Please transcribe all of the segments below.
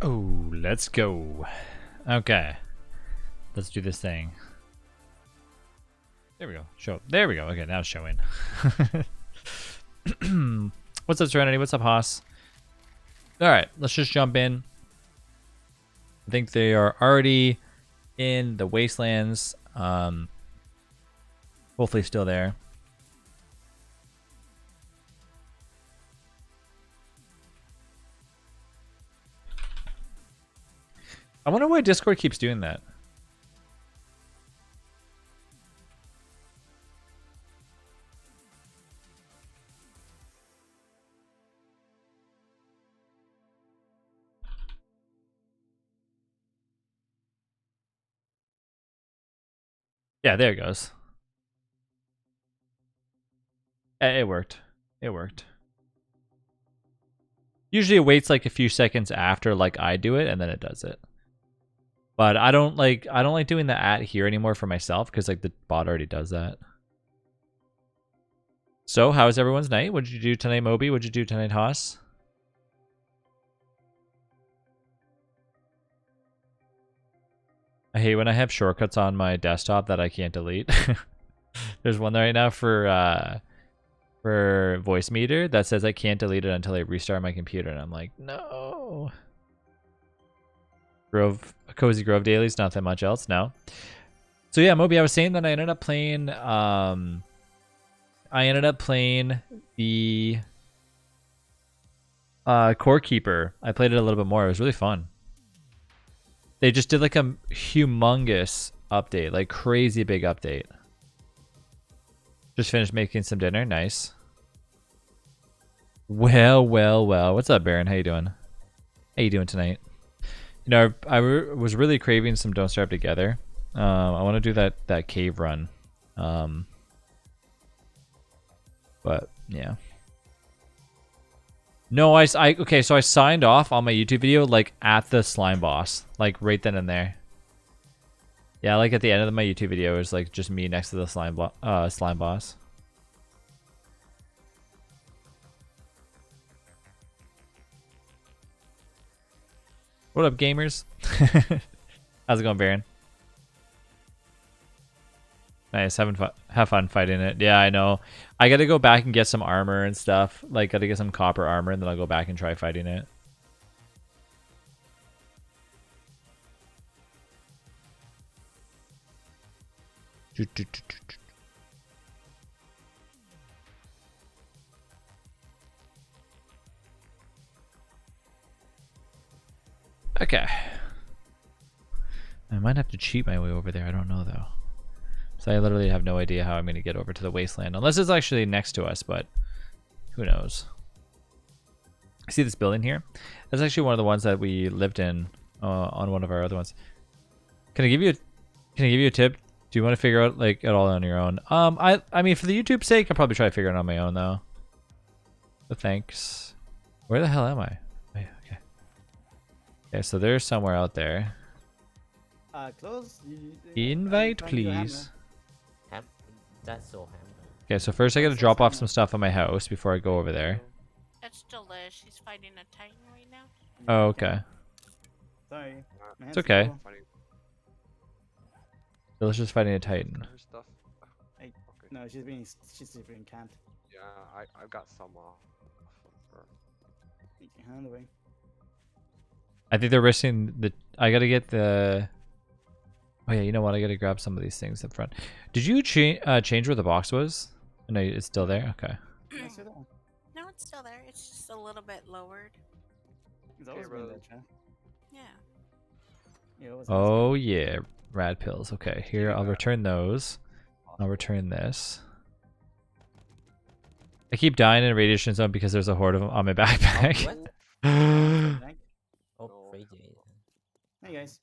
Oh, let's go. Okay. Let's do this thing. There we go. Show. There we go. Okay, now it's showing. What's up, Serenity? What's up, Haas? All right, let's just jump in. I think they are already in the wastelands. Hopefully still there. I wonder why Discord keeps doing that. Yeah, there it goes. It worked. It worked. Usually it waits like a few seconds after like I do it and then it does it. But I don't like doing the at here anymore for myself because like the bot already does that. So how was everyone's night? What did you do tonight, Moby? What did you do tonight, Haas? I hate when I have shortcuts on my desktop that I can't delete. There's one right now for voice meter that says I can't delete it until I restart my computer, and I'm like, no. Cozy Grove dailies, not that much else. No. So yeah, Moby, I was saying that I ended up playing the Core Keeper. I played it a little bit more. It was really fun. They just did like a humongous update, like crazy big update. Just finished making some dinner. Nice. Well. What's up, Baron? How you doing? How you doing tonight? You know, I was really craving some Don't Starve Together. I want to do that cave run. But yeah. No, okay, so I signed off on my YouTube video like at the slime boss, like right then and there. Yeah, like at the end of my YouTube video is like just me next to the slime boss. What up, gamers? How's it going, Baron? Nice, have fun fighting it. Yeah, I know. I gotta go back and get some armor and stuff. Like, gotta get some copper armor, and then I'll go back and try fighting it. Okay. I might have to cheat my way over there. I don't know, though. So I literally have no idea how I'm going to get over to the wasteland. Unless it's actually next to us, but who knows. See this building here? That's actually one of the ones that we lived in on one of our other ones. Can I give you a tip? Do you want to figure out like it all on your own? I mean, for the YouTube sake, I'll probably try to figure it out on my own though. But thanks. Where the hell am I? Oh, yeah, okay. Okay, so there's somewhere out there. Close. Invite, please. That's so ham. Okay, so first I gotta drop off some stuff at my house before I go over there. That's Delish. She's fighting a Titan right now. Oh, okay. Sorry. It's okay. Delicious fighting a Titan. Stuff. Hey, no, she's being camped. Yeah, I've got some for You can hand away. I think they're risking the. I gotta get the. Oh yeah, you know what? I gotta grab some of these things up front. Did you change where the box was? No, it's still there. Okay. No, it's still there. It's just a little bit lowered. It's always been there, Chad. Yeah. Yeah, it was Oh yeah, rad pills. Okay, here I'll return those. I'll return this. I keep dying in a radiation zone because there's a horde of them on my backpack. What? Oh, crazy. Hey guys,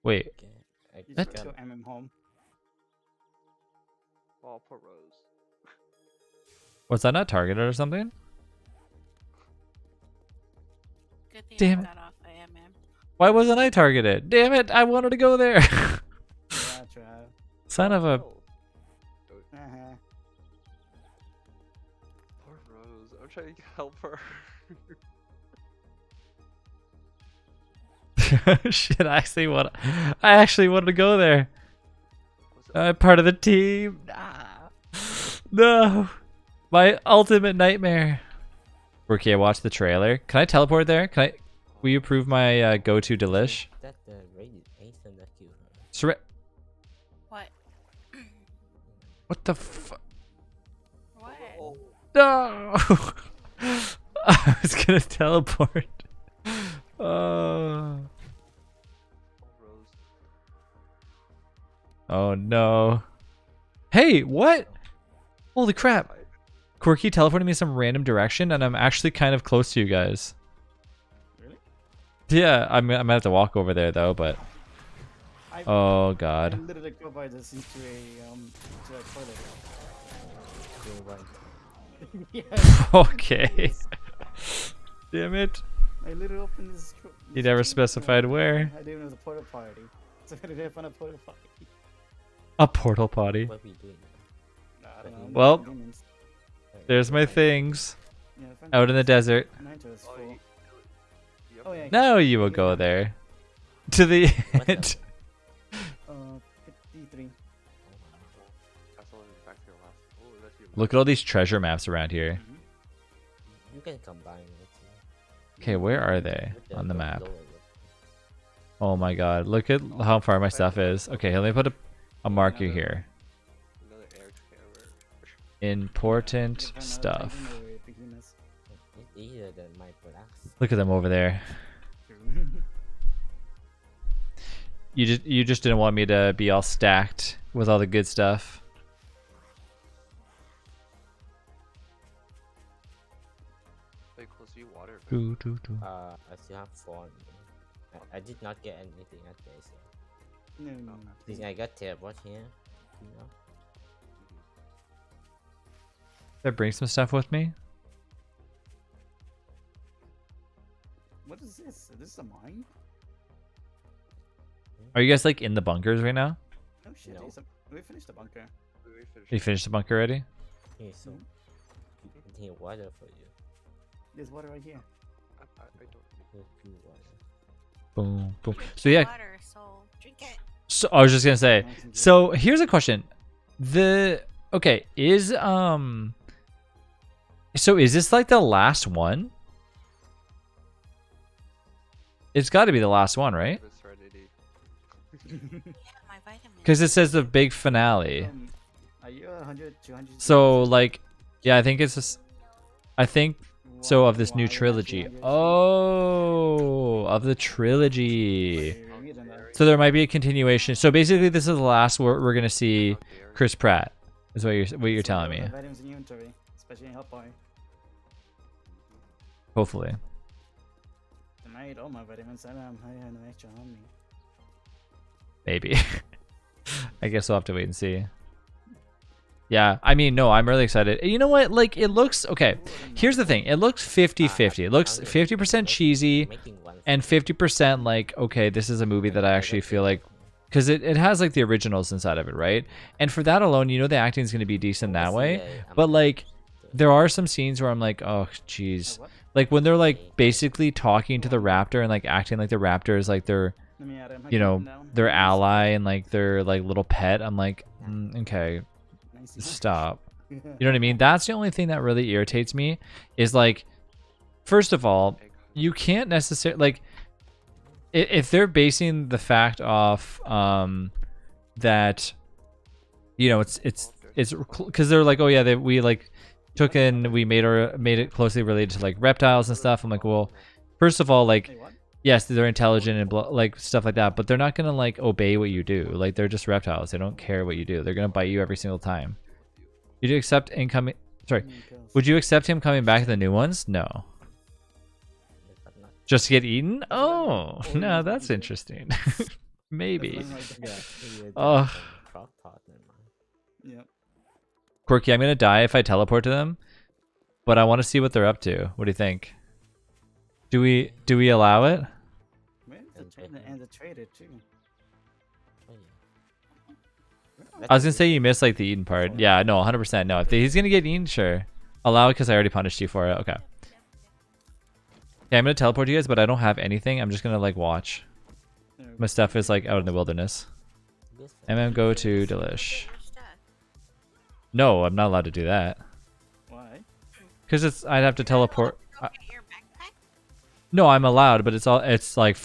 Wait, Okay. I you What? just go MM home. oh, poor Rose. was that not targeted or something? Good thing Damn I it. got off the MM. Why wasn't I targeted? Damn it! I wanted to go there. Yeah, Trav. Son of a. Oh, Uh-huh. poor Rose. I'm trying to help her. Shit, I actually wanted to go there. I'm part of the team. No. My ultimate nightmare. Okay, I watched the trailer. Can I teleport there? Will you approve my go-to delish? That the rated Ace that you heard. What? What the fuck? What? No! I was gonna teleport. Oh no. Hey, what? Holy crap. Quirky teleported me some random direction and I'm actually kind of close to you guys. Really? Yeah, I'm gonna have to walk over there though, but oh I god. literally go by this into a toilet. You're right. Yeah. Okay. Damn it. I literally opened this. You never specified where. I didn't know it was a porta party. So I didn't find a porta party. A portal potty. What we doing? I don't know. Well, Demons. there's my things. Yeah, I found Out in the desert. Nitro is Oh, full. yep. Oh yeah. Now you will go there. To the What the- end. 53. That's all in back to your last. Oh, that's your Look at all these treasure maps around here. Mhm. You can combine it. Okay, where are they With on the map? lower Oh my god, look at how far my stuff is. Okay, let me put a marker here. another air camera. Important You stuff. can find out beginners. It's easier than my products. Look at them over there. You just didn't want me to be all stacked with all the good stuff. Play close to you, water. Doo, doo, doo. I still have 4. I did not get anything at this. No, no, no. Think I got teleport here. You know? Did I bring some stuff with me? What is this? Is this a mine? Are you guys like in the bunkers right now? Oh shit, No. we finished the bunker. We finished. You finished the bunker already? Okay, so I think water for you. There's water right here. I don't. Here's blue water. Boom, boom. Pretty So yeah, Water, so drink it. so I was just gonna say. Nice and good. So here's a question. So is this like the last one? It's got to be the last one, right? It's Serenity. Yeah, my vitamin. Because it says the big finale. Are you 100, 200? So like, yeah, I think it's just, I think so of this new trilogy. Oh, of the trilogy. So there might be a continuation. So basically, this is the last where we're gonna see Chris Pratt. Is what you're telling me. Vitamins in inventory, especially in Help Bar. Hopefully. I ate all my vitamins. I have no extra on me. Maybe. I guess we'll have to wait and see. Yeah, I mean, no, I'm really excited. You know what? Like, it looks... Okay, here's the thing. It looks 50-50. It looks 50% cheesy and 50% like, okay, this is a movie that I actually feel like... Because it has, like, the originals inside of it, right? And for that alone, you know the acting is going to be decent that way. But, like, there are some scenes where I'm like, oh, jeez. Like, when they're, like, basically talking to the raptor and, like, acting like the raptor is, like, their... You know, their ally and like their like little pet. I'm like, okay, stop. You know what I mean? That's the only thing that really irritates me is like, first of all, you can't necessarily like if they're basing the fact off that you know it's because they're like, oh yeah, we like took in we made it closely related to like reptiles and stuff. I'm like, well, first of all, like. Yes, they're intelligent and like stuff like that, but they're not gonna like obey what you do. Like they're just reptiles. They don't care what you do. They're gonna bite you every single time. Would you accept incoming? Sorry, would you accept him coming back in the new ones? No. Just to get eaten? Oh, no, that's interesting. Maybe. Oh, Yep. Quirky, I'm gonna die if I teleport to them, but I want to see what they're up to. What do you think? Do we allow it? And the trader too. I was gonna say you missed like the eaten part. Yeah, no, 100% no. If he's gonna get eaten, sure. Allow it because I already punished you for it. Okay. Yeah, I'm gonna teleport you guys, but I don't have anything. I'm just gonna like watch. My stuff is like out in the wilderness. This Go to Delish. Your stuff. No, I'm not allowed to do that. Why? Because I'd have to teleport. Go get your backpack. No, I'm allowed, but it's like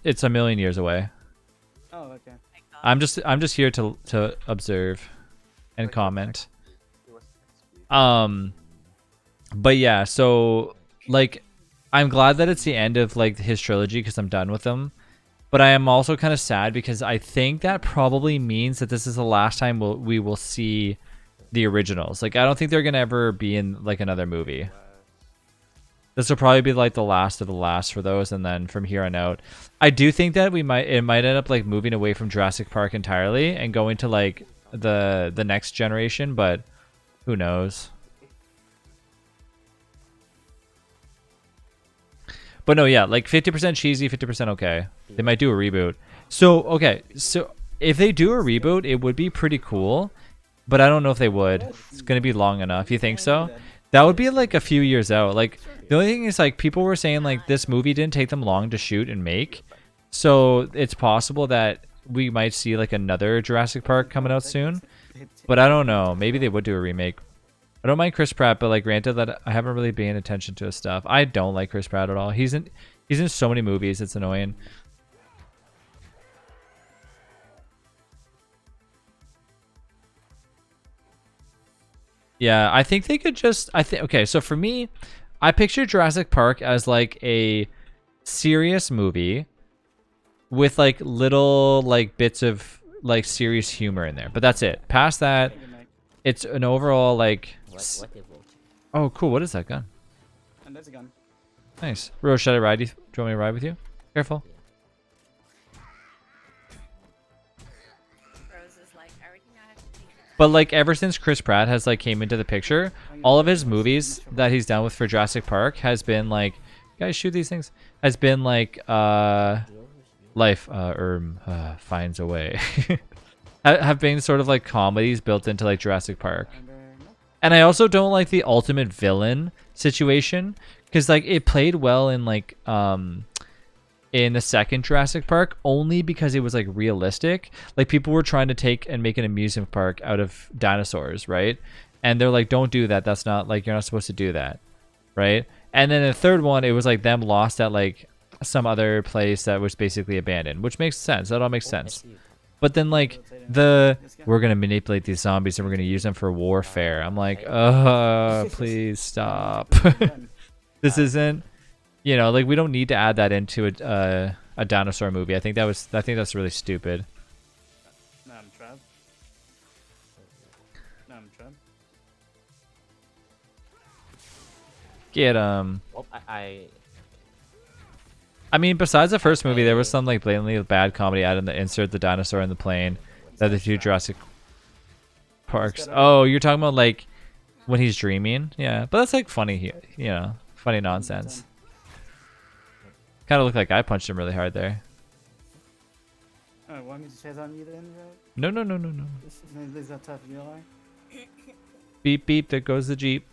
it's a million years away. Oh, okay. My God. I'm just here to observe and Like, comment. It was next week. But yeah, so like I'm glad that it's the end of like his trilogy because I'm done with them. But I am also kind of sad because I think that probably means that this is the last time we will see the originals. Like I don't think they're gonna ever be in like another movie. This will probably be like the last of the last for those, and then from here on out, I do think that it might end up like moving away from Jurassic Park entirely and going to like the next generation, but who knows? But no, yeah, like 50% cheesy, 50% okay. They might do a reboot. So okay, so if they do a reboot, it would be pretty cool, but I don't know if they would. It's gonna be long enough. You think so? That would be like a few years out. Like the only thing is like people were saying like this movie didn't take them long to shoot and make, so it's possible that we might see like another Jurassic Park coming out soon. But I don't know. Maybe they would do a remake. I don't mind Chris Pratt, but like granted that I haven't really paying attention to his stuff. I don't like Chris Pratt at all. He's in so many movies. It's annoying. Yeah, I think they could just okay, so for me, I picture Jurassic Park as like a serious movie with like little like bits of like serious humor in there. But that's it. Past that, it's an overall like what evolved? oh cool, what is that gun? And that's a gun. Nice. Rose, should I ride you? Do you want me to ride with you? Careful. Rose is like, I already know how to do that. But like ever since Chris Pratt has like came into the picture, all of his movies that he's done with for Jurassic Park has been like, guys shoot these things, has been like life finds a way. Have been sort of like comedies built into like Jurassic Park. And I also don't like the ultimate villain situation because like it played well in like in the second Jurassic Park only because it was like realistic. Like people were trying to take and make an amusement park out of dinosaurs, right? And they're like, don't do that. That's not like, you're not supposed to do that, right? And then the third one, it was like them lost at like some other place that was basically abandoned, which makes sense. That all makes sense. But then like we're gonna manipulate these zombies and we're gonna use them for warfare. I'm like, please stop. This isn't, you know, like we don't need to add that into a dinosaur movie. I think that's really stupid. No, I'm trapped. No, I'm trapped. Get 'em. Oh, I mean, besides the first movie, there was some like blatantly bad comedy added in the insert the dinosaur in the plane. That the two Jurassic Parks. Oh, you're talking about like when he's dreaming? Yeah, but that's like funny, you know, funny nonsense. Kind of looked like I punched him really hard there. Oh, want me to chase on you then, right? No. Is that tough, you know? Beep beep. There goes the Jeep.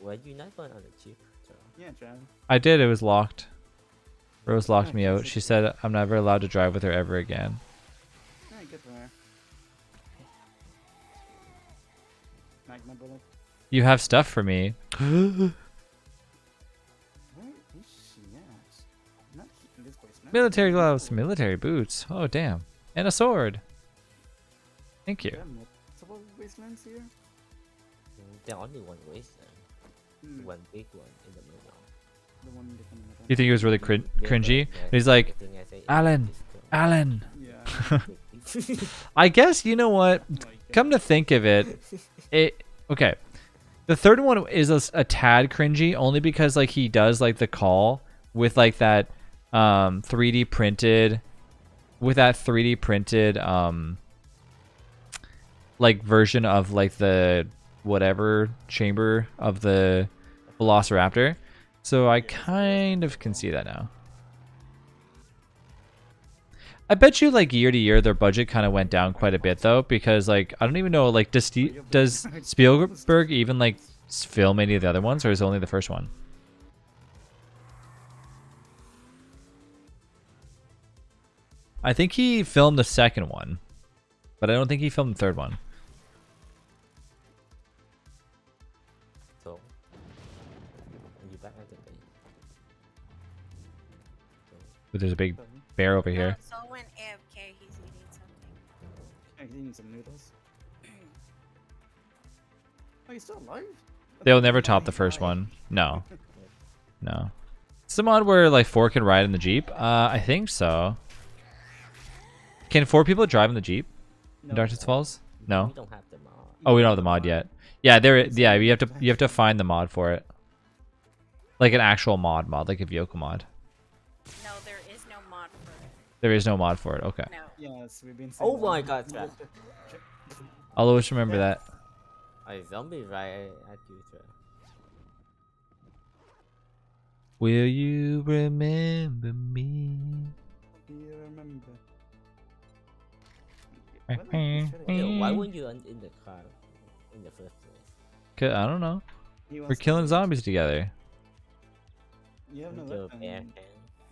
were you not going on the Jeep? So, Yeah, Trav. I did. It was locked. Rose locked me out. She said I'm never allowed to drive with her ever again. Yeah, good for her. Magma bullet. You have stuff for me. Where is she at? Not in this place. No. Military gloves, military boots. Oh damn, and a sword. Thank you. There are multiple wastelands here? there only one wasteland. Hmm. One big one in the middle. The one in the middle. You think it was really cringy? And he's like, Alan, Alan. Yeah. I guess you know what? Oh my Come to think of it, okay. The third one is a tad cringy only because like he does like the call with like that 3D printed like version of like the whatever chamber of the Velociraptor. So I kind of can see that now. I bet you like year to year their budget kind of went down quite a bit though, because like I don't even know, like does Spielberg even like film any of the other ones, or is it only the first one? I think he filmed the second one, but I don't think he filmed the third one. So, you back at the base. But there's a big bear over here. So when AFK, he's eating something. I'm eating some noodles. Are you still alive? They'll never top the first one. No. No. It's the mod where like 4 can ride in the Jeep. I think so. Can 4 people drive in the Jeep in Darkness Falls? No. We don't have the mod. Oh, we don't have the mod yet. Yeah, yeah, you have to find the mod for it. Like an actual mod, like a vehicle mod. No, there is no mod for it. There is no mod for it. Okay. No. Yes, we've been saying Oh that. my god, Trap. I'll always remember that. A zombie right at you, Trap. Will you remember me? Do you remember? Yo, why weren't you in the car in the first place? I don't know. He We're wants to killing be- zombies together. You have no Your weapon. bear hand. Did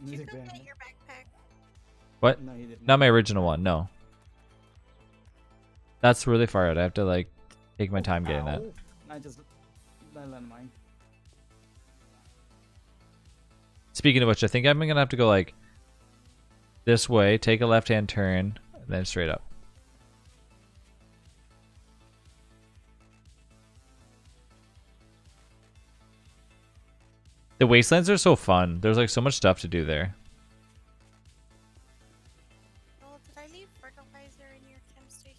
you Music go band. get your backpack? What? No, you didn't. Not my original one. No. That's really far out. I have to like take my time getting that. Ow. I learned mine. Speaking of which, I think I'm gonna have to go like this way, take a left-hand turn, and then straight up. The wastelands are so fun. There's like so much stuff to do there. Oh, did I leave fertilizer in your chem station?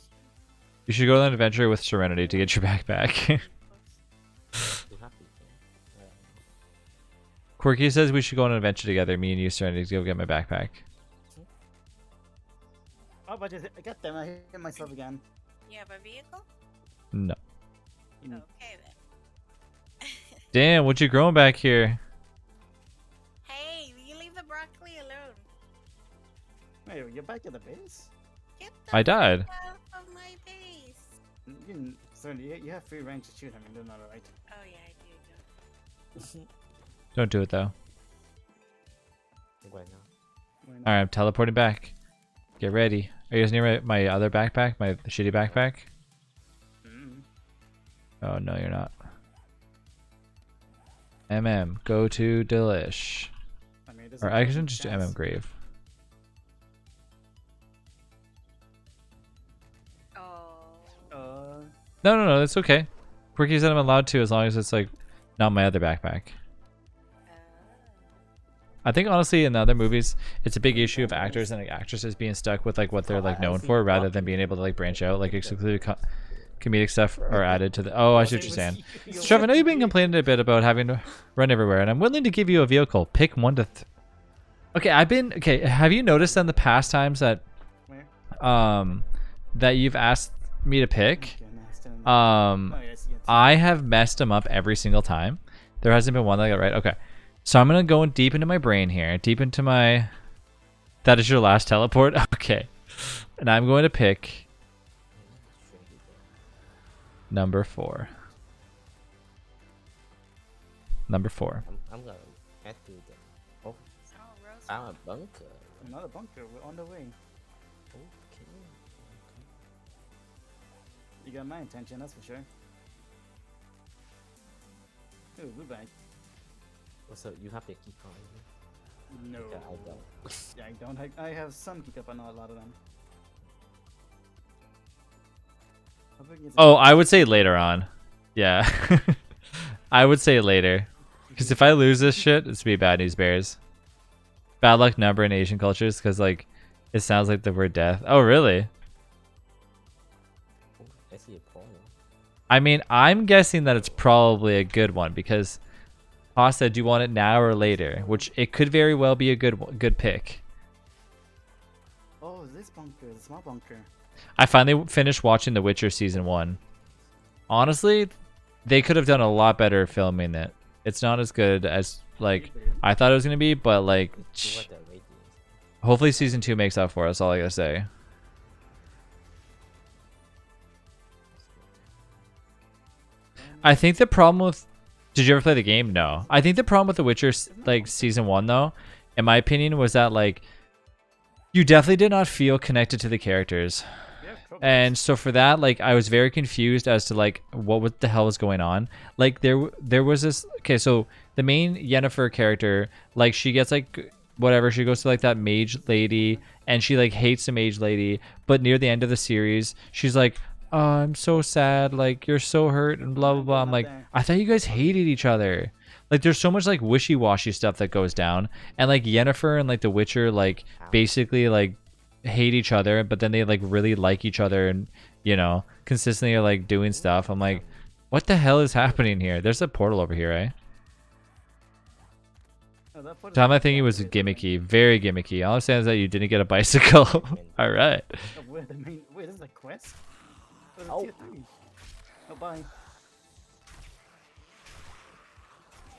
You should go on an adventure with Serenity to get your backpack. You have to. Quirky says we should go on an adventure together, me and you, Serenity, to go get my backpack. Oh, but I got them. I hit myself again. You have a vehicle? No. Mm. Okay then. Damn, what you growing back here? Hey, you leave the broccoli alone. Wait, you're back at the base? Get the I died. fuck out of my base. Certainly, you have free range to shoot him. You're doing alright. Oh yeah, I do. Don't do it though. Why not? Why not? Alright, I'm teleporting back. Get ready. Are you guys near my other backpack? My shitty backpack? Mm. Oh, no, you're not. Go to Delish. I mean, there's Or a I good can just do chance. Grave. Oh. No, that's okay. Quirky said I'm allowed to as long as it's like not my other backpack. I think honestly in the other movies it's a big issue of actors and like, actresses being stuck with like what they're like known for rather than being able to like branch out, like exclusive comedic stuff are added to the. Oh, I see what you're saying. Trev, I know you've been complaining a bit about having to run everywhere, and I'm willing to give you a vehicle. Pick one to. Okay, have you noticed in the past times that Where? that you've asked me to pick? Okay, no, still in- Um, Oh, yes, yes. I have messed them up every single time. There hasn't been one that I got right. Okay. So I'm going to go deep into my brain here. Deep into my... That is your last teleport? Okay. And I'm going to pick number 4. Number 4. I'm gonna head to the. Oh, Oh, Rose. found a bunker. Another bunker. We're on the way. Okay. You got my attention, that's for sure. Ooh, we're back. So you have the key card. No. Yeah, I don't. Yeah, I don't. I have some keep up on a lot of them. Hope we can get some- Oh, I would say later on. Yeah. I would say later. Because if I lose this shit, it's be bad news bears. Bad luck number in Asian cultures because, like, it sounds like the word death. Oh, really? Oh, I see a portal. I mean, I'm guessing that it's probably a good one because Pasta, do you want it now or later? Which it could very well be a good pick. Oh, this bunker, the small bunker. I finally finished watching The Witcher season 1. Honestly, they could have done a lot better filming it. It's not as good as like I thought it was gonna be, but like See what the rating is. hopefully season 2 makes up for us. All I gotta say. I think the problem with did you ever play the game? No. I think the problem with The Witcher like season 1 though, in my opinion, was that like You definitely did not feel connected to the characters. Yeah, probably. And so for that, like, I was very confused as to like what the hell was going on. Like there was this. Okay, so the main Yennefer character, like, she gets like whatever. She goes to like that mage lady, and she like hates the mage lady. But near the end of the series, she's like, "Oh, I'm so sad. Like, you're so hurt," and blah blah blah. I'm like, I thought you guys hated each other. Like, there's so much like wishy-washy stuff that goes down, and like Yennefer and like The Witcher like basically like hate each other, but then they like really like each other, and you know, consistently are like doing stuff. I'm like, what the hell is happening here? There's a portal over here, eh? Oh, that part is Tom, I think it was gimmicky, very gimmicky. All I'm saying is that you didn't get a bicycle. All right. Oh, wait, this is a quest? Oh, Oh. tier 3. Oh, bye.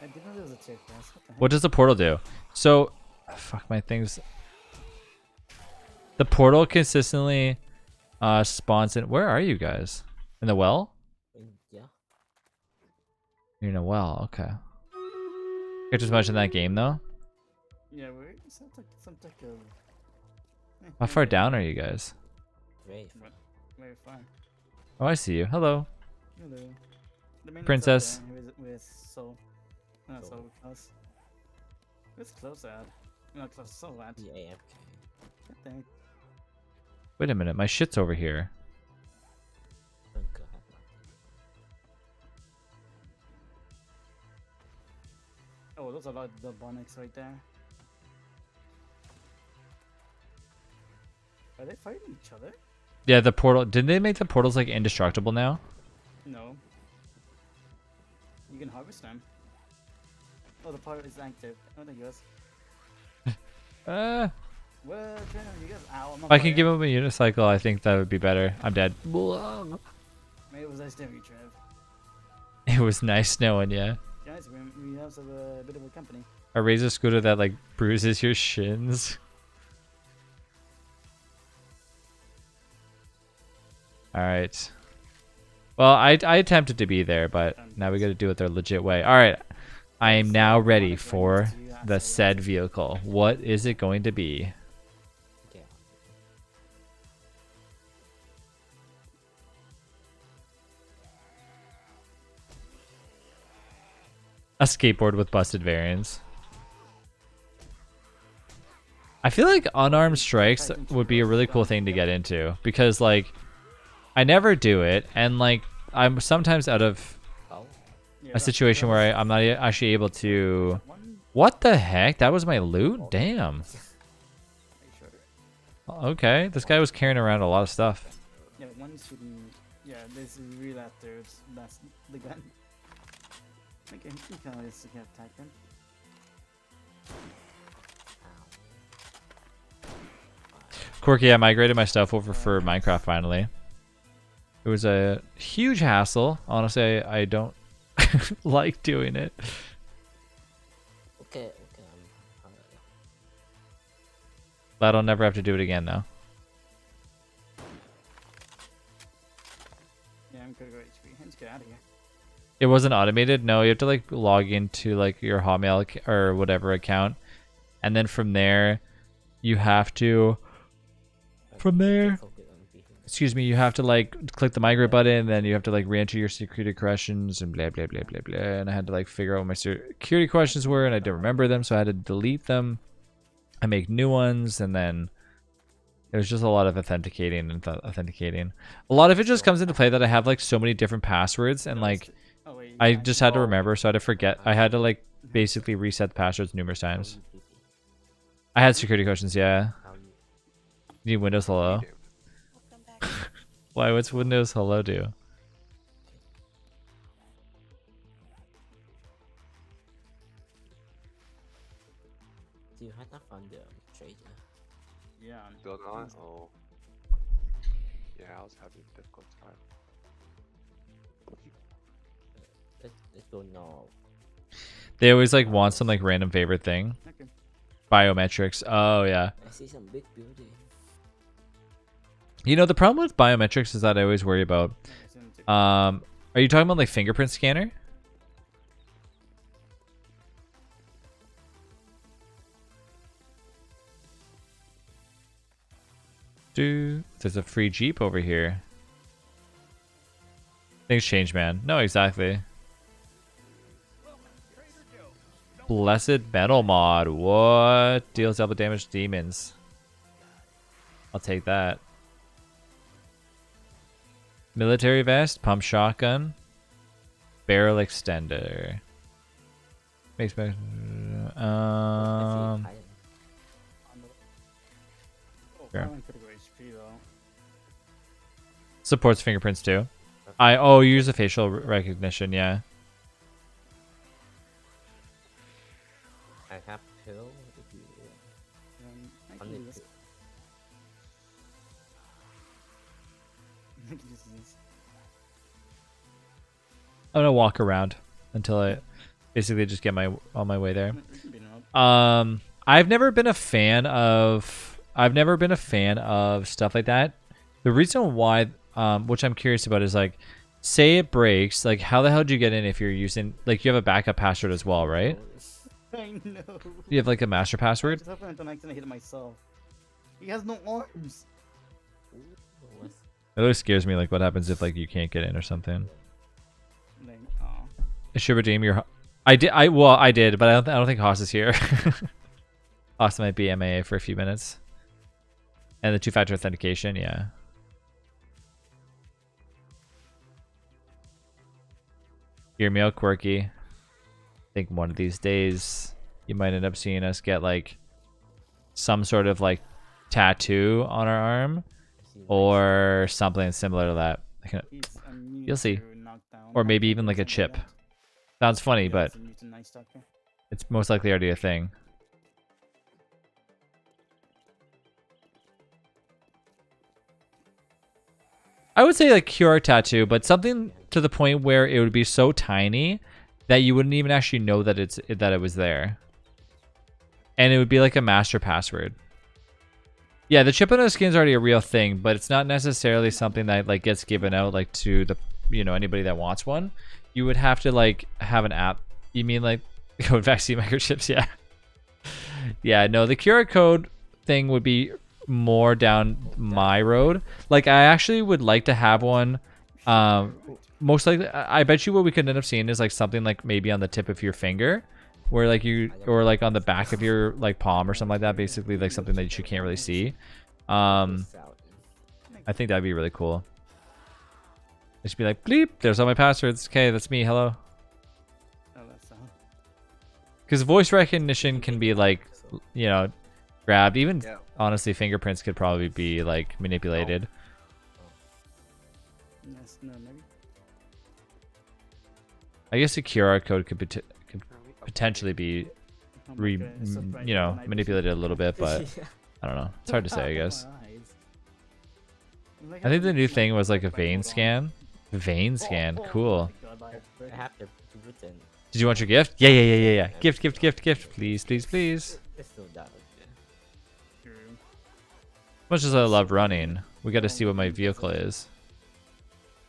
I didn't know there was a tier quest. What the heck? What does the portal do? So, fuck my things. The portal consistently spawns in. Where are you guys? In the well? Yeah. You're in a well. Okay. Characters much in that game though. Yeah, we're some type of. How far down are you guys? Great. Very far. Oh, I see you. Hello. Hello. The main Princess. With Soul. Not so close. It's close at. Not close, so at. The AFK. I think. Wait a minute. My shit's over here. Bunker. Oh, those are like the Bonics right there. Are they fighting each other? Yeah, the portal. Didn't they make the portals like indestructible now? No. You can harvest them. Oh, the part is active. Oh, there goes. What? You guys, ow, I'm on If I can fire. give him a unicycle, I think that would be better. I'm dead. Maybe it was nice to meet you, Trev. It was nice knowing you. Guys, we have a bit of a company. A razor scooter that like bruises your shins. All right. Well, I attempted to be there, but now we got to do it the legit way. All right. I am now ready for the said vehicle. What is it going to be? Yeah. A skateboard with busted variants. I feel like unarmed strikes would be a really cool thing to get into because like I never do it, and like I'm sometimes out of Oh. Yeah, a situation where I'm not actually able to. One, What the heck? That was my loot? Damn. are you sure? Okay, this guy was carrying around a lot of stuff. Yeah, one shooting. Yeah, this is real after that's the gun. Okay, you can always attack them. Quirky, I migrated my stuff over for Minecraft finally. It was a huge hassle. Honestly, I don't like doing it. Okay. Glad I'll never have to do it again though. Yeah, I'm gonna go HP. Let's get out of here. It wasn't automated. No, you have to like log into like your Hotmail or whatever account, and then from there, you have to. From there, excuse me, you have to like click the migrate button, then you have to like re-enter your security questions and blah blah blah blah blah. And I had to like figure out what my security questions were, and I didn't remember them, so I had to delete them. I make new ones, and then it was just a lot of authenticating and authenticating. A lot of it just comes into play that I have like so many different passwords, and like Oh, wait, you I can just had to remember, so I had to forget. I had to like basically reset the passwords numerous times. I had security questions, yeah. You need Windows Hello. Welcome back. Why? What's Windows Hello do? Do you have not found the trader? Yeah. Still not? Oh. Yeah, I was having a difficult time. Let's go now. They always like want some like random favorite thing. Okay. Biometrics. Oh yeah. I see some big building. You know the problem with biometrics is that I always worry about. Okay, so I'm take- Are you talking about like fingerprint scanner? There's a free Jeep over here. Things change, man. No, exactly. Blessed Metal mod. What? Deals double damage to demons. I'll take that. Military vest, pump shotgun, barrel extender. Makes me. Oh, Sure. probably could go HP though. Supports fingerprints too. You use the facial recognition, yeah. I have pill if you I only can do this. I can just do this. I'm gonna walk around until I basically just get on my way there. We can beat him up. I've never been a fan of stuff like that. The reason why, which I'm curious about, is like, say it breaks, like how the hell do you get in if you're using, like, you have a backup password as well, right? I know. You have like a master password. Just happened to accidentally hit it myself. He has no arms. It always scares me, like what happens if like you can't get in or something. Like, aw. I should redeem your. I did, but I don't think Haas is here. Haas might be MIA for a few minutes. And the two-factor authentication, yeah. Hear me out, Quirky. I think one of these days you might end up seeing us get like some sort of like tattoo on our arm or something similar to that. He's immune You'll see. to knockdown. Or maybe even like a chip. Sounds funny, but it's most likely already a thing. I would say like cure tattoo, but something to the point where it would be so tiny that you wouldn't even actually know that it was there. And it would be like a master password. Yeah, the chip on the skin is already a real thing, but it's not necessarily something that like gets given out like to the anybody that wants one. You would have to like have an app. You mean like code vaccine microchips? Yeah. Yeah, no, the QR code thing would be more down my road. Like I actually would like to have one. Most likely, I bet you what we could end up seeing is like something like maybe on the tip of your finger, where like or like on the back of your like palm or something like that. Basically, like something that you can't really see. I think that'd be really cool. Just be like, bleep, there's all my passwords. Okay, that's me. Hello. Because voice recognition can be like, grabbed. Even honestly, fingerprints could probably be like manipulated. Yes, no, maybe. I guess a QR code could potentially be manipulated a little bit, but I don't know. It's hard to say, I guess. I think the new thing was like a vein scan. Vein scan, cool. I have to written. Did you want your gift? Yeah. Gift. Please. It's still down. Much as I love running, we got to see what my vehicle is.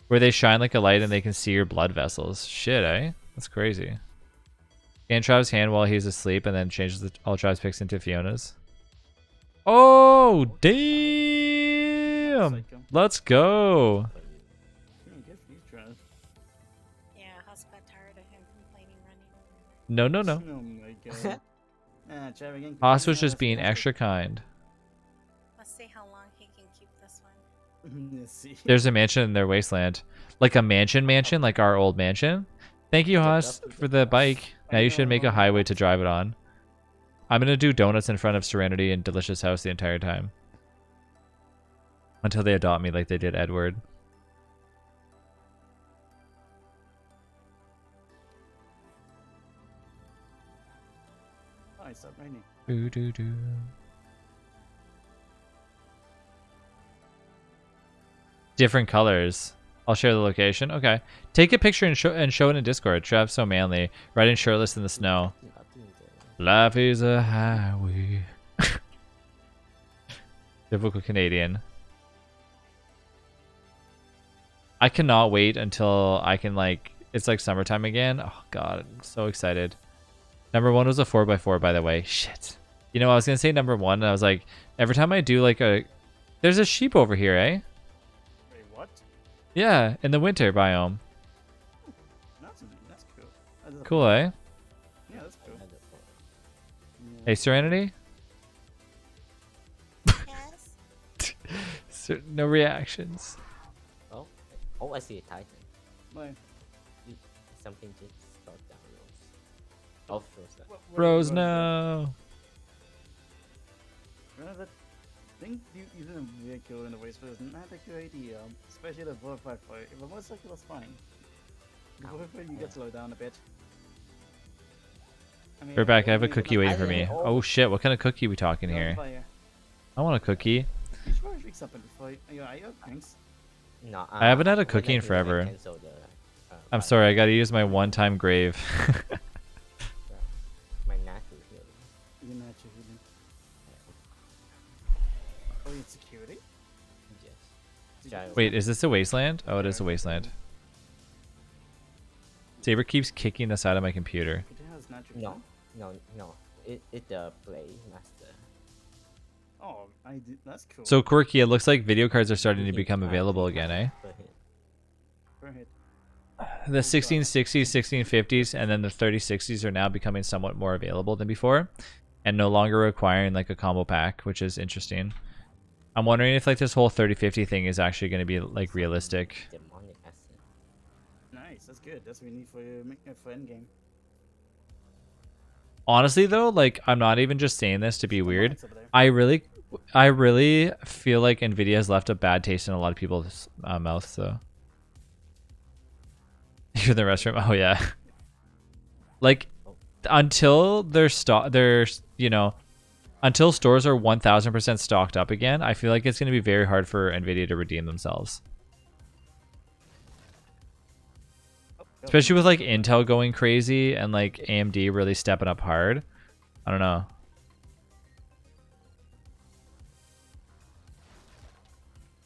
Where they shine like a light and they can see your blood vessels. Shit, eh? That's crazy. Scan Travis' hand while he's asleep and then changes all Travis picks into Fiona's. Oh, damn! Let's go. Yeah, Husk got tired of him complaining running. No. Oh my god. Haas was just being extra kind. Let's see how long he can keep this one. Let's see. There's a mansion in their wasteland. Like a mansion, like our old mansion. Thank you, Haas, for the bike. Now you should make a highway to drive it on. I'm going to do donuts in front of Serenity and Delicious House the entire time. Until they adopt me like they did Edward. Oh, it's up raining. Do. Different colors. I'll share the location. Okay. Take a picture and show it in Discord. Trav so manly. Riding shirtless in the snow. Life is a highway. Typical Canadian. I cannot wait until I can it's like summertime again. Oh god, I'm so excited. Number 1 was a 4x4, by the way. Shit. I was gonna say number 1 and I was like, every time I do like a There's a sheep over here, eh? Wait, what? Yeah, in the winter biome. That's cool. That's a- Cool, eh? Yeah, that's cool. Yeah. Hey, Serenity? Yes. No reactions. Oh, oh, I see a Titan. Why? Something just start down Rose. Oh, Rose. Rose, no. I think using a vehicle in the waste is not a good idea, especially the bulletproof fight. If a motorcycle is fine, the bulletproof you get slowed down a bit. I mean, Rebecca, I have a maybe cookie not- waiting for me. Oh shit, what kind of cookie we talking You're on here? fire. I want a cookie. You should probably fix something before you have thanks. No, I haven't had a when cookie in I forever. cancel the, I'm bike, sorry, I gotta use my one-time grave. my natural healing. You're not your healing. Oh, it's security? Yes. Did Gyro. you- Wait, is this a wasteland? Oh, it is a wasteland. Saber keeps kicking the side of my computer. It has natural No, healing? no. It the play master. Oh, I did. That's cool. So quirky, it looks like video cards are starting to become available again, eh? Per hit. Per hit. The 1660s, 1650s, and then the 3060s are now becoming somewhat more available than before, and no longer requiring like a combo pack, which is interesting. I'm wondering if like this whole 3050 thing is actually going to be like realistic. Demonic acid. Nice, that's good. That's what we need for endgame. Honestly though, like I'm not even just saying this to be The weird. lights over there. I really feel like Nvidia has left a bad taste in a lot of people's mouths. So you're in the restroom. Oh yeah. Like until until stores are 1000% stocked up again, I feel like it's going to be very hard for Nvidia to redeem themselves. Oh, Especially with like Intel going crazy and like AMD really stepping up hard. I don't know.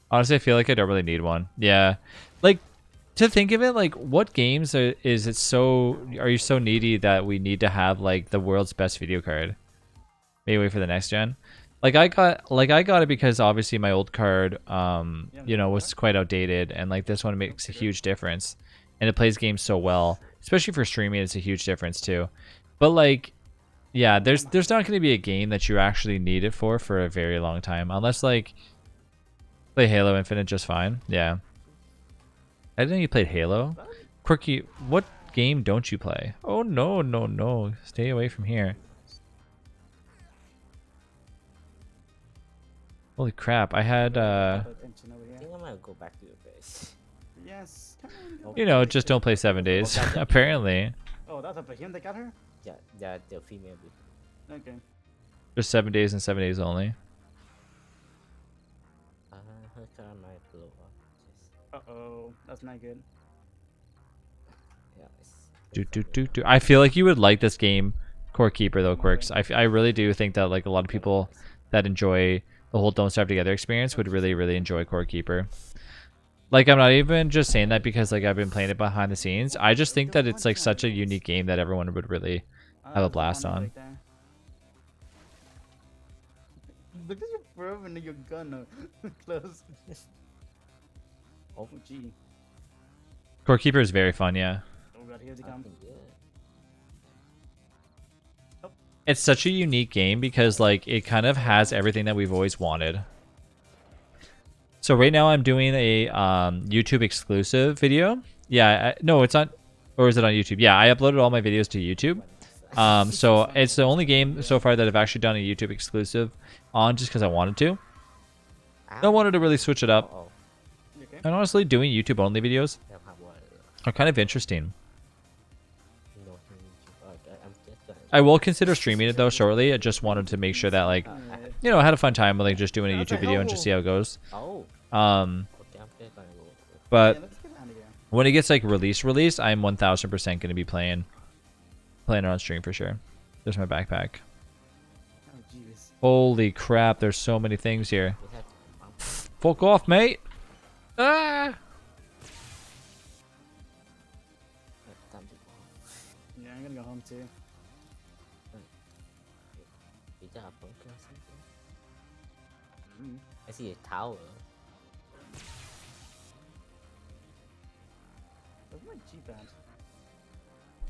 Honestly, I feel like I don't really need one. Yeah. Like to think of it, like what games are you so needy that we need to have like the world's best video card? Maybe wait for the next gen. Like I got it because obviously my old card was quite outdated, and like this one makes a huge difference. And it plays games so well, especially for streaming. It's a huge difference too. But like, yeah, there's not going to be a game that you actually need it for a very long time, unless like play Halo Infinite just fine. Yeah, I didn't know you played Halo. Quirky, what game don't you play? Oh no, stay away from here. Holy crap! I had Attention over I here. think I'm gonna go back to your base. Yes. Come on, you know, just don't play 7 days. Apparently, Oh, that's up him. They got her. Yeah, the female bit. Okay. just 7 days and 7 days only. Her car might blow up. Just, Oh, that's not good. yeah, it's Do. I feel like you would like this game, Core Keeper though, Quirks. I really do think that like a lot of people that enjoy the whole Don't Starve Together experience would really enjoy Core Keeper. Like I'm not even just saying that because like I've been playing it behind the scenes. I just think that it's like such a unique game that everyone would really have a blast on. Right there. Look at your throw and your gun close. Oh, gee. Core Keeper is very fun, yeah. Oh god, here they come. yeah. It's such a unique game because like it kind of has everything that we've always wanted. So right now I'm doing a YouTube exclusive video. Yeah, no, it's not, or is it on YouTube? Yeah, I uploaded all my videos to YouTube. So it's the only game so far that I've actually done a YouTube exclusive on just because I wanted to. I wanted to really switch it up. Oh, You okay? And honestly, doing YouTube only videos damn hot water. are kind of interesting. No, I'm just gonna. I will consider streaming it though shortly. I just wanted to make sure that like, you know, I had a fun time with like just doing a YouTube video and just see how it goes. Oh, Um, okay, I'm just gonna go. but Yeah, let's get out of here. when it gets like release, I'm 1000% going to be playing it on stream for sure. There's my backpack. Oh jeez. Holy crap, there's so many things here. We have to, Fuck off, mate. Ah! time to go. Yeah, I'm gonna go home too. Is that a bunker or something? I see a tower. Where's my Jeep at?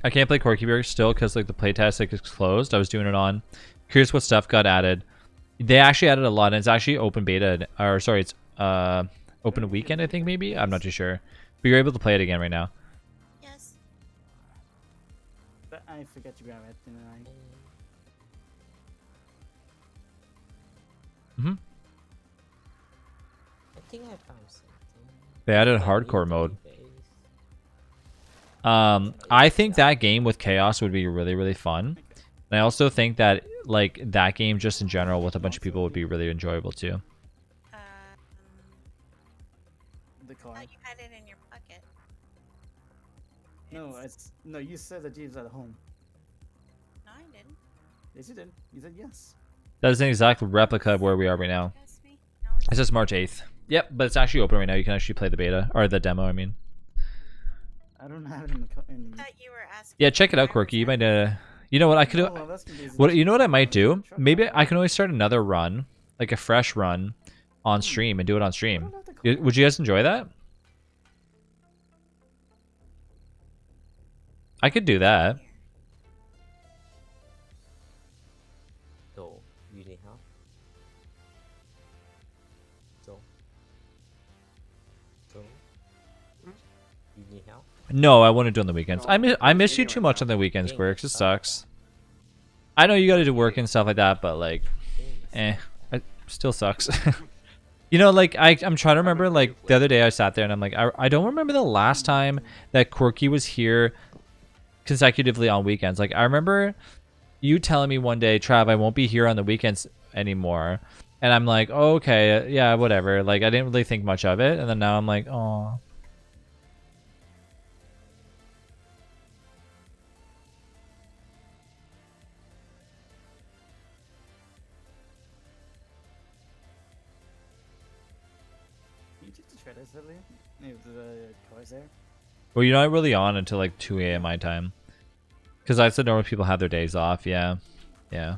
I can't play Corky Bear still because like the playtest like is closed. I was doing it on. Curious what stuff got added. They actually added a lot, and it's actually open beta, or sorry, it's open weekend, I think maybe. I'm not too sure, but you're able to play it again right now. Yes. But I forgot to grab it, didn't I? I think I found something. They added Maybe hardcore mode. ZombieDayz. I think that game with chaos would be really, really fun. And I also think that like that game just in general with a bunch of people would be really enjoyable too. Um, The I car. thought you had it in your pocket. No, no. You said the Jeep's at home. No, I didn't. Yes, you did. You said yes. That is an exact replica of where we are right now. Ask me. No, it's It's just March 8th. Yep, but it's actually open right now. You can actually play the beta or the demo. I mean, I don't have it in the car. I thought you were asking. yeah, check it where out, I Corky. You was might. at. You know what I could do? No, I'm asking these What you know what I Jeep. might do? Truck Maybe driver. I can always start another run, like a fresh run, on stream and do it on stream. Would you guys enjoy that? I could do that. So, you need help? So, you need help? No, I want to do it on the weekends. No, I I'm miss you gaming too right much now. on the weekends, Gaming Squirks. It sucks. sucks. I know you got to do work and stuff like that, but like, Game it still sucks. You know, like I'm trying to remember. Like the other day, I sat there and I'm like, I don't remember the last time that Corky was here consecutively on weekends. Like I remember you telling me one day, Trav, I won't be here on the weekends anymore, and I'm like, oh, okay, yeah, whatever. Like I didn't really think much of it, and then now I'm like, oh. You took the shredders earlier? If the car's there? Well, you're not really on until like 2 a.m. my time, because I said normal people have their days off. Yeah, yeah.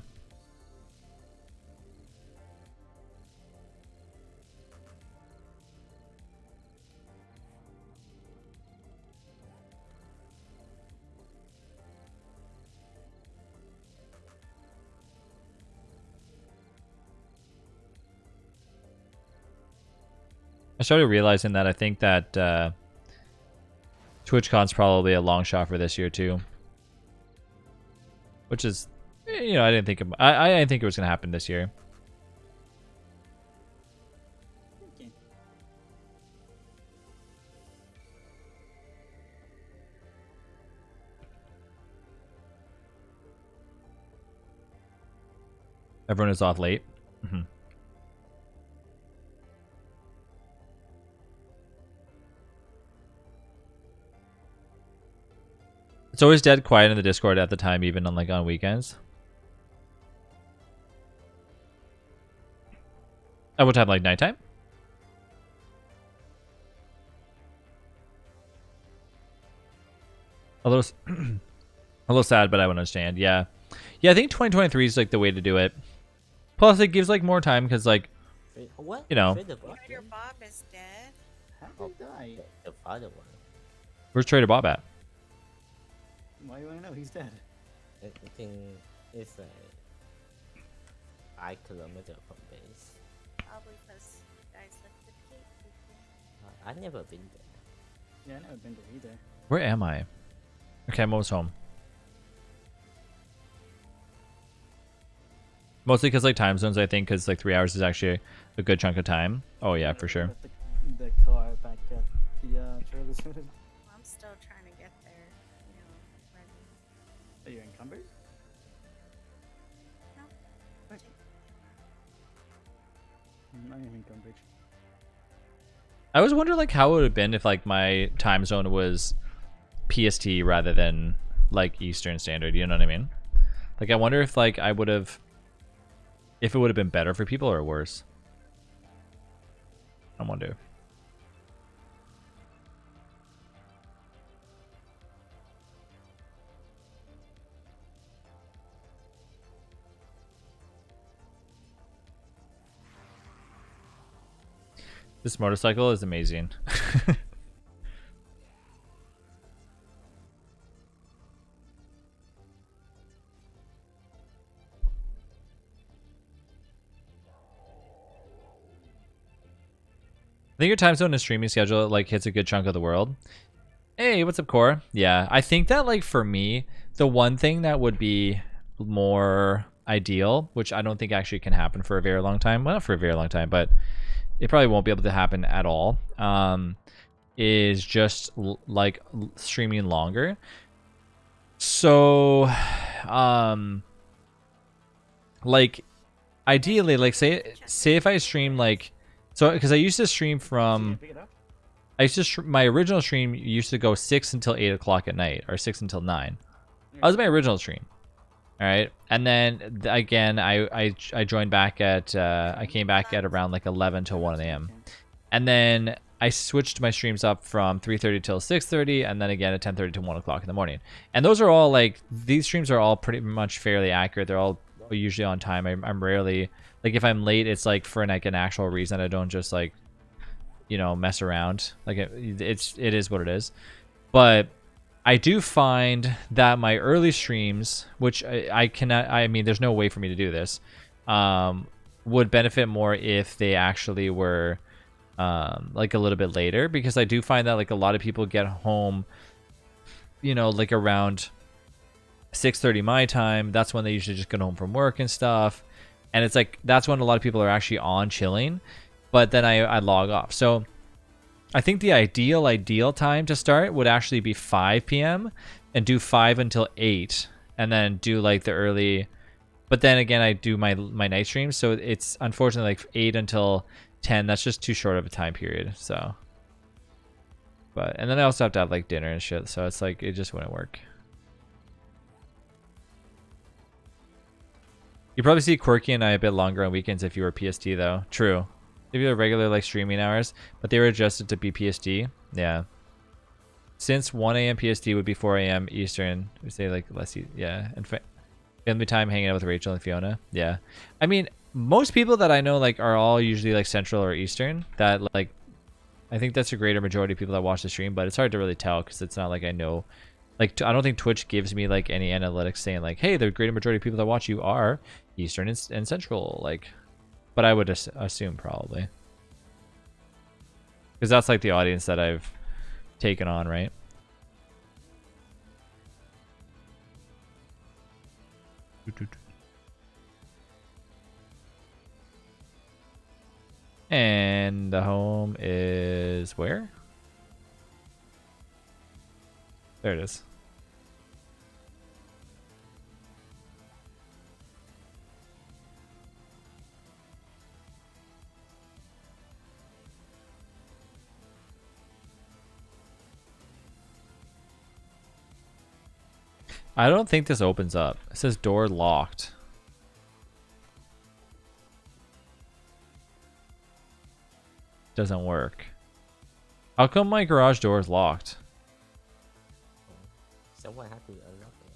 I started realizing that I think that TwitchCon's probably a long shot for this year too, which is, you know, I didn't think I didn't think it was gonna happen this year. Okay. Everyone is off late. Mhm. It's always dead quiet in the Discord at the time, even on like on weekends. At what time? Like nighttime? A little, a little sad, but I would understand. Yeah, yeah. I think 2023 is like the way to do it. Plus, it gives like more time because like What? You know. Trader Bob Trader game? Bob is dead. How did he die? The father one. where's Trader Bob at? Why do I know he's dead? I think it's like 5 kilometers from base. Probably because you guys lifted Kate before. I've never been there. Yeah, I never been there either. Where am I? Okay, I'm almost home. Mostly because like time zones, I think, because like 3 hours is actually a good chunk of time. Oh yeah, for sure. Left the car back at the trailer shed. Well, I'm still trying to get there. You know, ready. Are you encumbered? No. Right. I am encumbered. I always wonder like how it would have been if like my time zone was PST rather than like Eastern Standard. You know what I mean? Like I wonder if like I would have, if it would have been better for people or worse. I wonder. This motorcycle is amazing. I think your time zone and streaming schedule like hits a good chunk of the world. Hey, what's up, Core? Yeah, I think that like for me, the one thing that would be more ideal, which I don't think actually can happen for a very long time, well, not for a very long time, but it probably won't be able to happen at all, is just like streaming longer. So, like ideally, like say if I stream like, so because I used to stream from, Pick it up. I used to my original stream used to go 6 until 8 o'clock at night, or 6 until 9. That was my original stream. All right, and then again, I joined back at I came back at around like 11 till 1 a.m. and then I switched my streams up from 3:30 till 6:30, and then again at 10:30 to 1 o'clock in the morning. And those are all like, these streams are all pretty much fairly accurate. They're all usually on time. I'm rarely, like if I'm late, it's like for like an actual reason. I don't just like, you know, mess around. Like it is what it is. But I do find that my early streams, which I cannot, I mean, there's no way for me to do this, would benefit more if they actually were like a little bit later, because I do find that like a lot of people get home, you know, like around 6:30 my time. That's when they usually just get home from work and stuff, and it's like that's when a lot of people are actually on chilling, but then I log off. So I think the ideal time to start would actually be 5 p.m. and do 5 until 8, and then do like the early, but then again I do my night streams, so it's unfortunately like 8 until 10. That's just too short of a time period. So, but and then I also have to have like dinner and shit, so it's like it just wouldn't work. You probably see Quirky and I a bit longer on weekends if you were PST though. True. If you have regular like streaming hours, but they were adjusted to be PST. Yeah. Since 1 a.m. PST would be 4 a.m. Eastern. We say like less. Yeah. And family time hanging out with Rachel and Fiona. Yeah. I mean, most people that I know like are all usually like Central or Eastern. That like, I think that's a greater majority of people that watch the stream, but it's hard to really tell because it's not like I know. Like, I don't think Twitch gives me like any analytics saying like, hey, the greater majority of people that watch you are Eastern and Central. Like, but I would assume probably, because that's like the audience that I've taken on, right? And the home is where? There it is. I don't think this opens up. It says door locked. Doesn't work. How come my garage door is locked? Someone had to unlock it.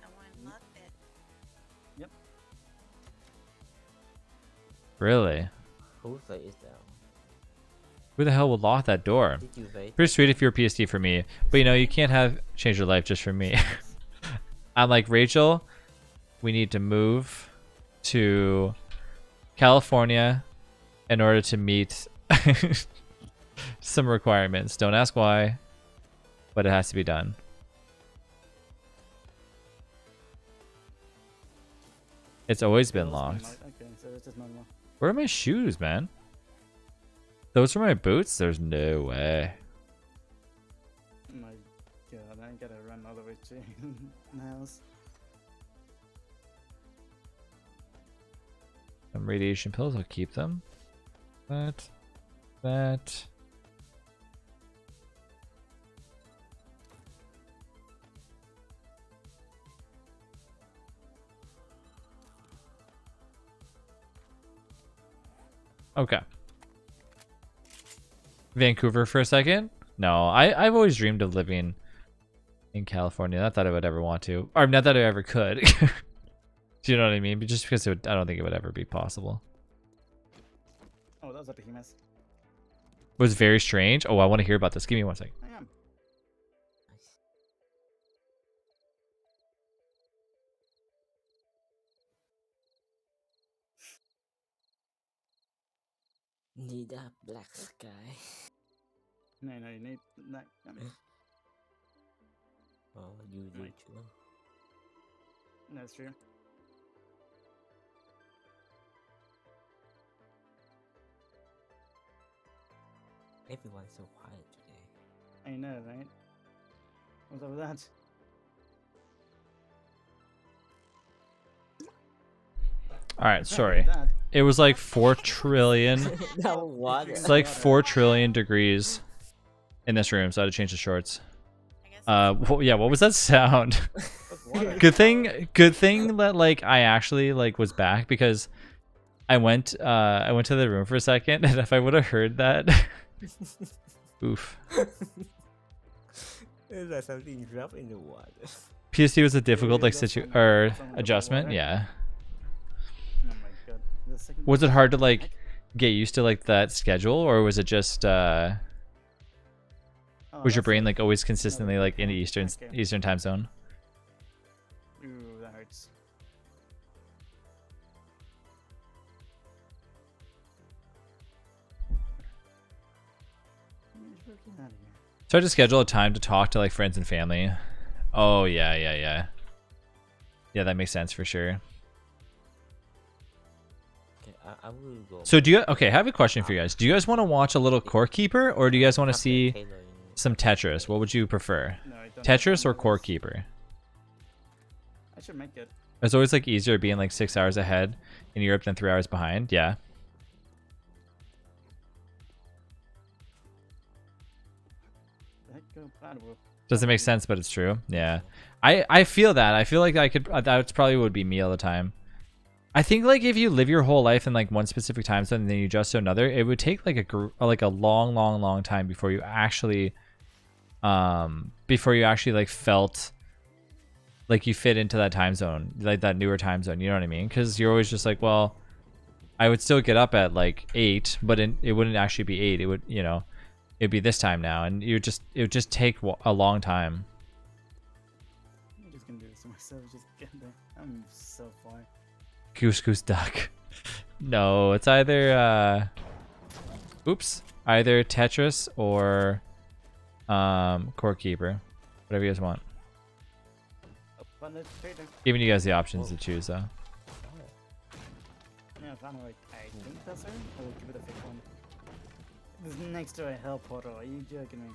Someone locked it. Yep. Really? Who say is that? Who the hell would lock that door? Did you wait? Pretty sweet if you're a PST for me, but you know, you can't have change your life just for me. I'm like, Rachel, we need to move to California in order to meet some requirements. Don't ask why, but it has to be done. It's always been locked. Okay, so it's just normal. Where are my shoes, man? Those are my boots? There's no way. My god, I gotta run all the way to the house. Some radiation pills, I'll keep them. That. Okay. Vancouver for a second? No, I've always dreamed of living in California. Not that I would ever want to, or not that I ever could. Do you know what I mean? But just because I don't think it would ever be possible. Oh, that was a behemoth. was very strange. Oh, I want to hear about this. Give me 1 second. I am. Nice. Need a black sky. No, you need that. Oh, you do Right. too. That's true. Everyone's so quiet today. I know, right? What's up with that? All right, What's up sorry. with that? It was like 4 trillion. Now what? It's like 4 trillion degrees in this room, so I had to change the shorts. I guess. Yeah, what was that sound? That's water. Good thing that like I actually like was back, because I went to the room for a second, and if I would have heard that, oof. Is that something drop in the water? PSD was a difficult like that's situ some- or some of the adjustment, water. yeah. Oh my god. The second Was one- it hard to like get used to like that schedule, or was it just Oh, was your that's brain it. like always consistently like in the Eastern Okay. time zone? Ooh, that hurts. Get out of here. So I just schedule a time to talk to like friends and family. Oh yeah. Yeah, that makes sense for sure. Okay, I will go. So do you okay, I have a question for you guys. Do you guys want to watch a little Core Keeper, or do you guys want to After see tailoring- some Tetris? What would you prefer? No, I don't Tetris or know Core this. Keeper? I should make it. It's always like easier being like 6 hours ahead in Europe than 3 hours behind. Yeah. That go bad with. Doesn't make sense, but it's true. Yeah. I feel that. I feel like I could that probably would be me all the time. I think like if you live your whole life in like one specific time zone and then you adjust to another, it would take like a long time before you actually like felt like you fit into that time zone, like that newer time zone, you know what I mean? Cuz you're always just like, well, I would still get up at like 8, but it wouldn't actually be 8. It would, you know, it'd be this time now, and it would just take a long time. I'm just gonna do this to myself. Just get there. I'm so far. Goose duck. No, it's either either Tetris or Core Keeper. Whatever you guys want. Up on the trader. Giving you guys the options to choose though. Yeah, I found like I think that's her. I will give it a fake one. This is next to a hell portal. Are you joking me?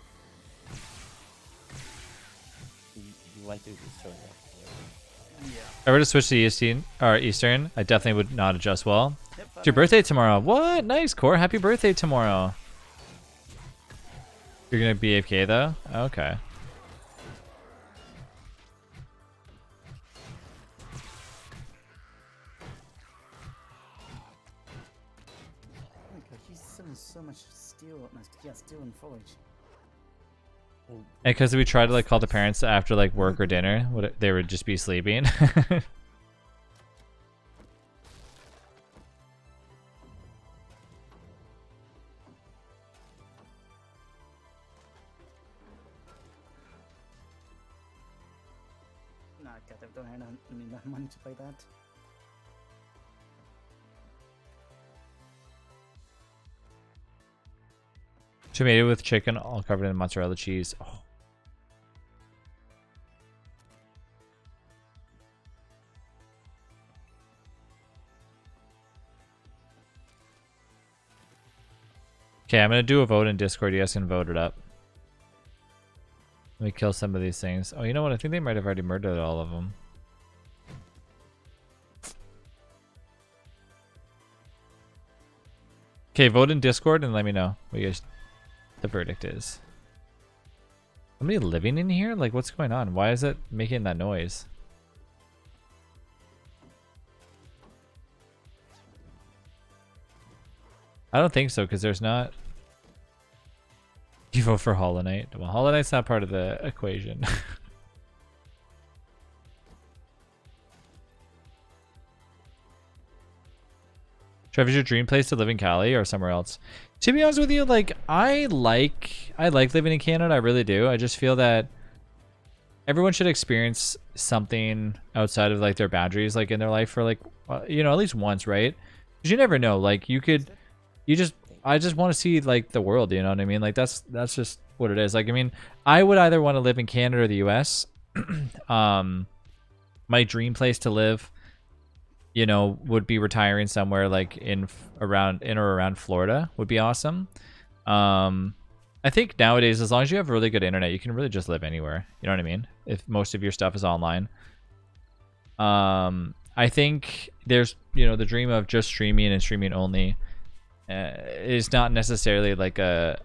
You want to destroy that? Yeah. If I were to switch to Eastern, I definitely would not adjust well. Yep, It's your birthday tomorrow. What? Nice, Core. Happy birthday tomorrow. You're gonna be AFK though? Okay. Oh my god, he's selling so much steel. No, yeah, steel and foliage. And because we try to like call the parents after like work or dinner, they would just be sleeping. Nah, God, I don't have enough money to play that. Tomato with chicken, all covered in mozzarella cheese. Oh. Okay, I'm gonna do a vote in Discord. You guys can vote it up. Let me kill some of these things. Oh, you know what? I think they might have already murdered all of them. Okay, vote in Discord and let me know what you guys, the verdict is. Somebody living in here? Like, what's going on? Why is it making that noise? I don't think so, because there's not... You vote for Hollow Knight? Well, Hollow Knight's not part of the equation. Trev, is your dream place to live in Cali or somewhere else? To be honest with you, like I like living in Canada. I really do. I just feel that everyone should experience something outside of like their boundaries, like in their life for like you know, at least once, right? Because you never know. Like I just want to see like the world. You know what I mean? Like that's just what it is. Like I mean, I would either want to live in Canada or the U.S. My dream place to live, you know, would be retiring somewhere like in or around Florida would be awesome. I think nowadays, as long as you have really good internet, you can really just live anywhere. You know what I mean? If most of your stuff is online. I think there's, you know, the dream of just streaming and streaming only is not necessarily like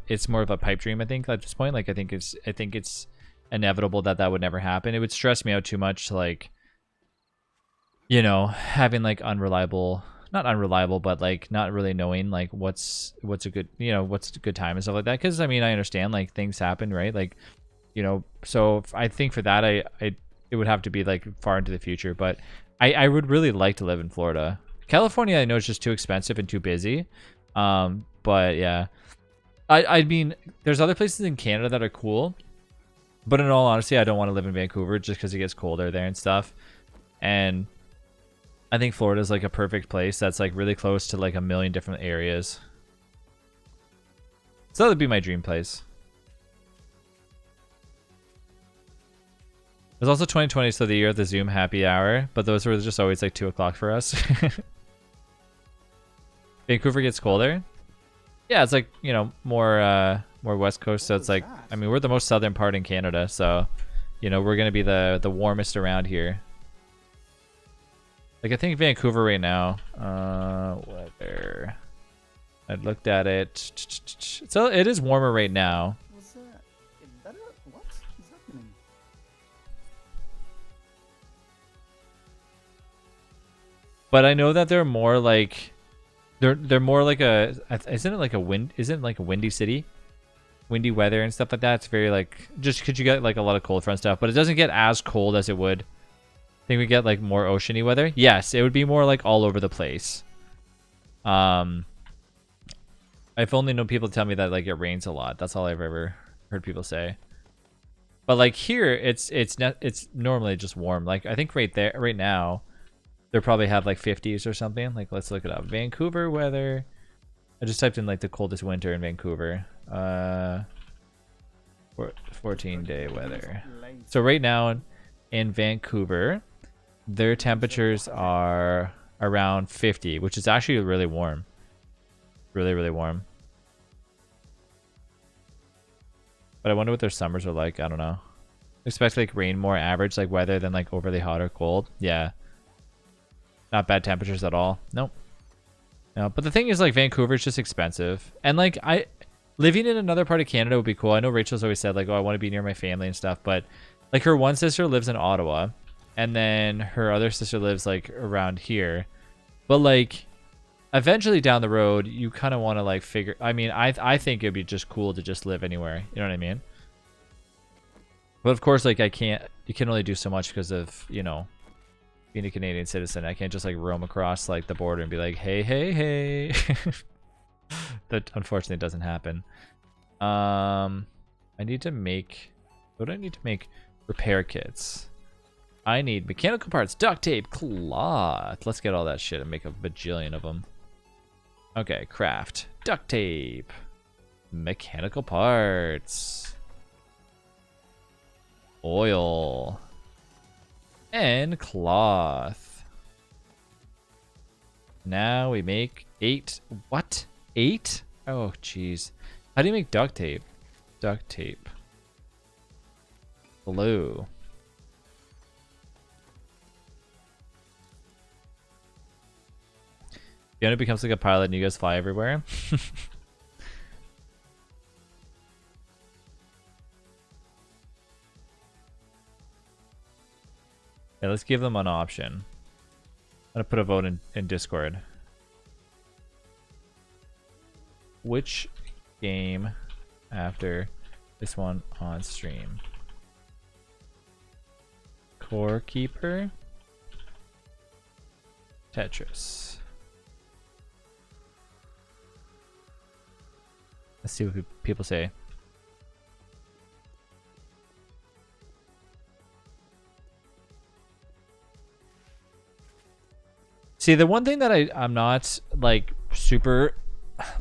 it's more of a pipe dream, I think, at this point. Like I think it's inevitable that would never happen. It would stress me out too much to like, you know, having like not unreliable, but like not really knowing like what's a good, you know, what's a good time and stuff like that. Because I mean, I understand like things happen, right? Like, you know, so I think for that, it would have to be like far into the future. But I would really like to live in Florida. California, I know it's just too expensive and too busy. But yeah, I mean, there's other places in Canada that are cool, but in all honesty, I don't want to live in Vancouver just because it gets colder there and stuff. And I think Florida is like a perfect place that's like really close to like a million different areas. So that would be my dream place. It was also 2020, so the year of the Zoom happy hour, but those were just always like 2 o'clock for us. Vancouver gets colder. Yeah, it's like, you know, more West Coast, so it's like, I mean, we're the most southern part in Canada, so, you know, we're gonna be the warmest around here. Like I think Vancouver right now, weather. I looked at it. So it is warmer right now. Was that better? What is happening? But I know that they're more like they're more like isn't it like a windy city? Windy weather and stuff like that. It's very like just because you get like a lot of cold front stuff, but it doesn't get as cold as it would. I think we get like more oceany weather. Yes, it would be more like all over the place. I've only known people tell me that like it rains a lot. That's all I've ever heard people say. But like here, it's normally just warm. Like I think right now, they probably have like 50s or something. Like let's look it up. Vancouver weather. I just typed in like the coldest winter in Vancouver. 14-day weather. So right now in Vancouver, their temperatures are around 50, which is actually really warm. Really, really warm. But I wonder what their summers are like. I don't know. Expect like rain, more average like weather than like overly hot or cold. Yeah. Not bad temperatures at all. Nope. No, but the thing is like Vancouver's just expensive. And like living in another part of Canada would be cool. I know Rachel's always said like, oh, I want to be near my family and stuff, but like her one sister lives in Ottawa and then her other sister lives like around here. But like eventually down the road, you kind of want to like figure, I mean, I think it'd be just cool to just live anywhere. You know what I mean? But of course, like you can only do so much because of, you know, being a Canadian citizen. I can't just like roam across like the border and be like, hey. That unfortunately doesn't happen. I need to make, what do I need to make? Repair kits. I need mechanical parts, duct tape, cloth. Let's get all that shit and make a bajillion of them. Okay, craft, duct tape, mechanical parts, oil, and cloth. Now we make 8. What? 8? Oh, jeez. How do you make duct tape? Duct tape. Blue. Fiona becomes like a pilot and you guys fly everywhere. Yeah, let's give them an option. I'm gonna put a vote in Discord. Which game after this one on stream? Core Keeper, Tetris. Let's see what people say. See, the one thing that I'm not like super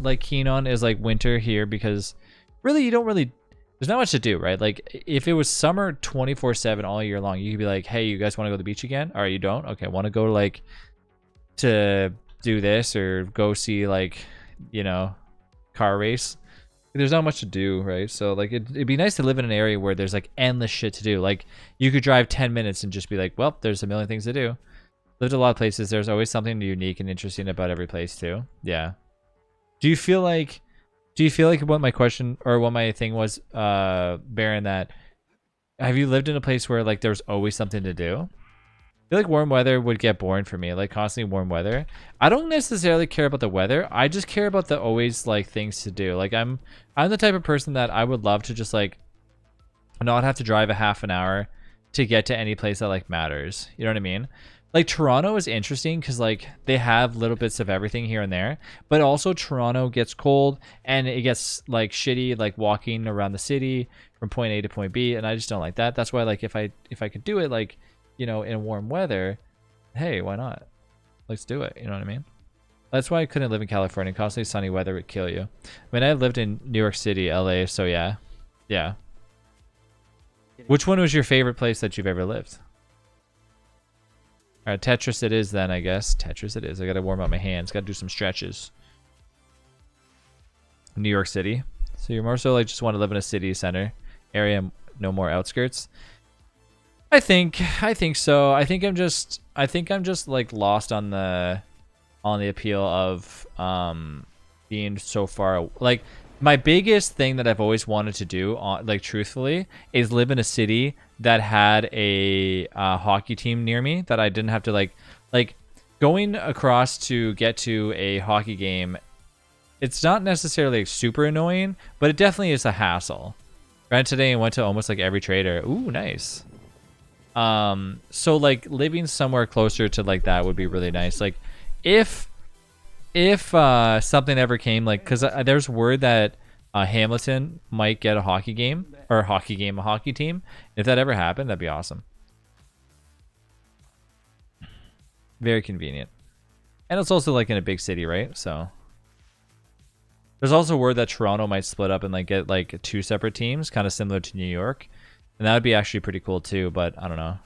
like keen on is like winter here, because really you don't really, there's not much to do, right? Like if it was summer 24/7 all year long, you could be like, hey, you guys want to go to the beach again? All right, you don't? Okay, want to go like to do this or go see like, you know, car race. There's not much to do, right? So like it'd be nice to live in an area where there's like endless shit to do. Like you could drive 10 minutes and just be like, well, there's a million things to do. Lived a lot of places. There's always something unique and interesting about every place too. Yeah. Do you feel like what my question or what my thing was, Baron, that have you lived in a place where like there's always something to do? I feel like warm weather would get boring for me, like constantly warm weather. I don't necessarily care about the weather. I just care about the always like things to do. Like I'm the type of person that I would love to just like not have to drive a half an hour to get to any place that like matters. You know what I mean? Like Toronto is interesting because like they have little bits of everything here and there, but also Toronto gets cold and it gets like shitty, like walking around the city from point A to point B, and I just don't like that. That's why like if I could do it like, you know, in warm weather, hey, why not? Let's do it. You know what I mean? That's why I couldn't live in California. Constantly sunny weather would kill you. I mean, I lived in New York City, LA, so yeah. Yeah. Which one was your favorite place that you've ever lived? All right, Tetris it is then, I guess. Tetris it is. I got to warm up my hands. Got to do some stretches. New York City. So you're more so like just want to live in a city center area, no more outskirts. I think so. I think I'm just like lost on the appeal of being so far. Like my biggest thing that I've always wanted to do, like truthfully, is live in a city that had a hockey team near me that I didn't have to like going across to get to a hockey game. It's not necessarily super annoying, but it definitely is a hassle. Ran today and went to almost like every trader. Ooh, nice. So like living somewhere closer to like that would be really nice. Like if something ever came, like, because there's word that Hamilton might get a hockey team. If that ever happened, that'd be awesome. Very convenient. And it's also like in a big city, right? So there's also word that Toronto might split up and like get like 2 separate teams, kind of similar to New York. And that would be actually pretty cool too, but I don't know.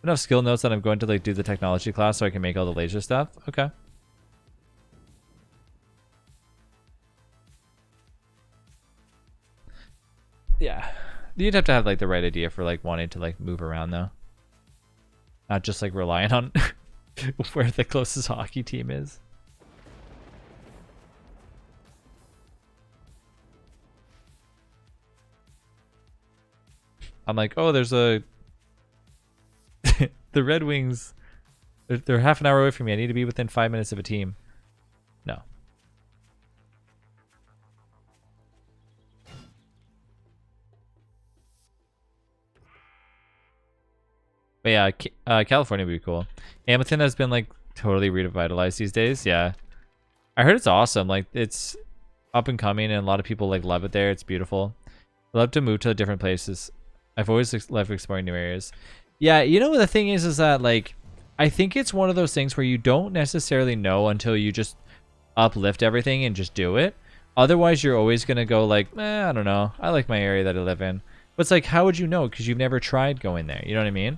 Enough skill notes that I'm going to like do the technology class so I can make all the laser stuff. Okay. Yeah. You'd have to have like the right idea for like wanting to like move around though. Not just like relying on where the closest hockey team is. I'm like, oh, there's a the Red Wings. They're half an hour away from me. I need to be within 5 minutes of a team. No. But yeah, California would be cool. Hamilton has been like totally revitalized these days. Yeah, I heard it's awesome. Like it's up and coming, and a lot of people like love it there. It's beautiful. I love to move to different places. I've always loved exploring new areas. Yeah, you know what the thing is that like I think it's one of those things where you don't necessarily know until you just uplift everything and just do it. Otherwise, you're always gonna go like, I don't know. I like my area that I live in. But it's like, how would you know? Because you've never tried going there. You know what I mean?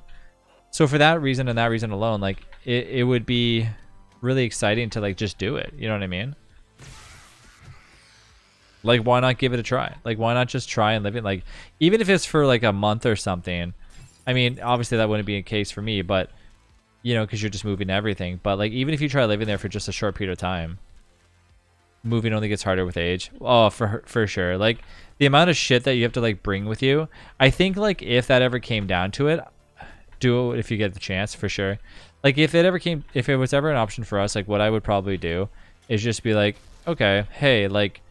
So for that reason and that reason alone, like it would be really exciting to like just do it. You know what I mean? Like why not give it a try? Like why not just try and live it? Like even if it's for like a month or something. I mean, obviously that wouldn't be a case for me, but you know, because you're just moving everything. But like even if you try living there for just a short period of time, moving only gets harder with age. Oh, for sure. Like the amount of shit that you have to like bring with you. I think like if that ever came down to it, do it if you get the chance, for sure. Like if it was ever an option for us, like what I would probably do is just be like, okay, hey, like,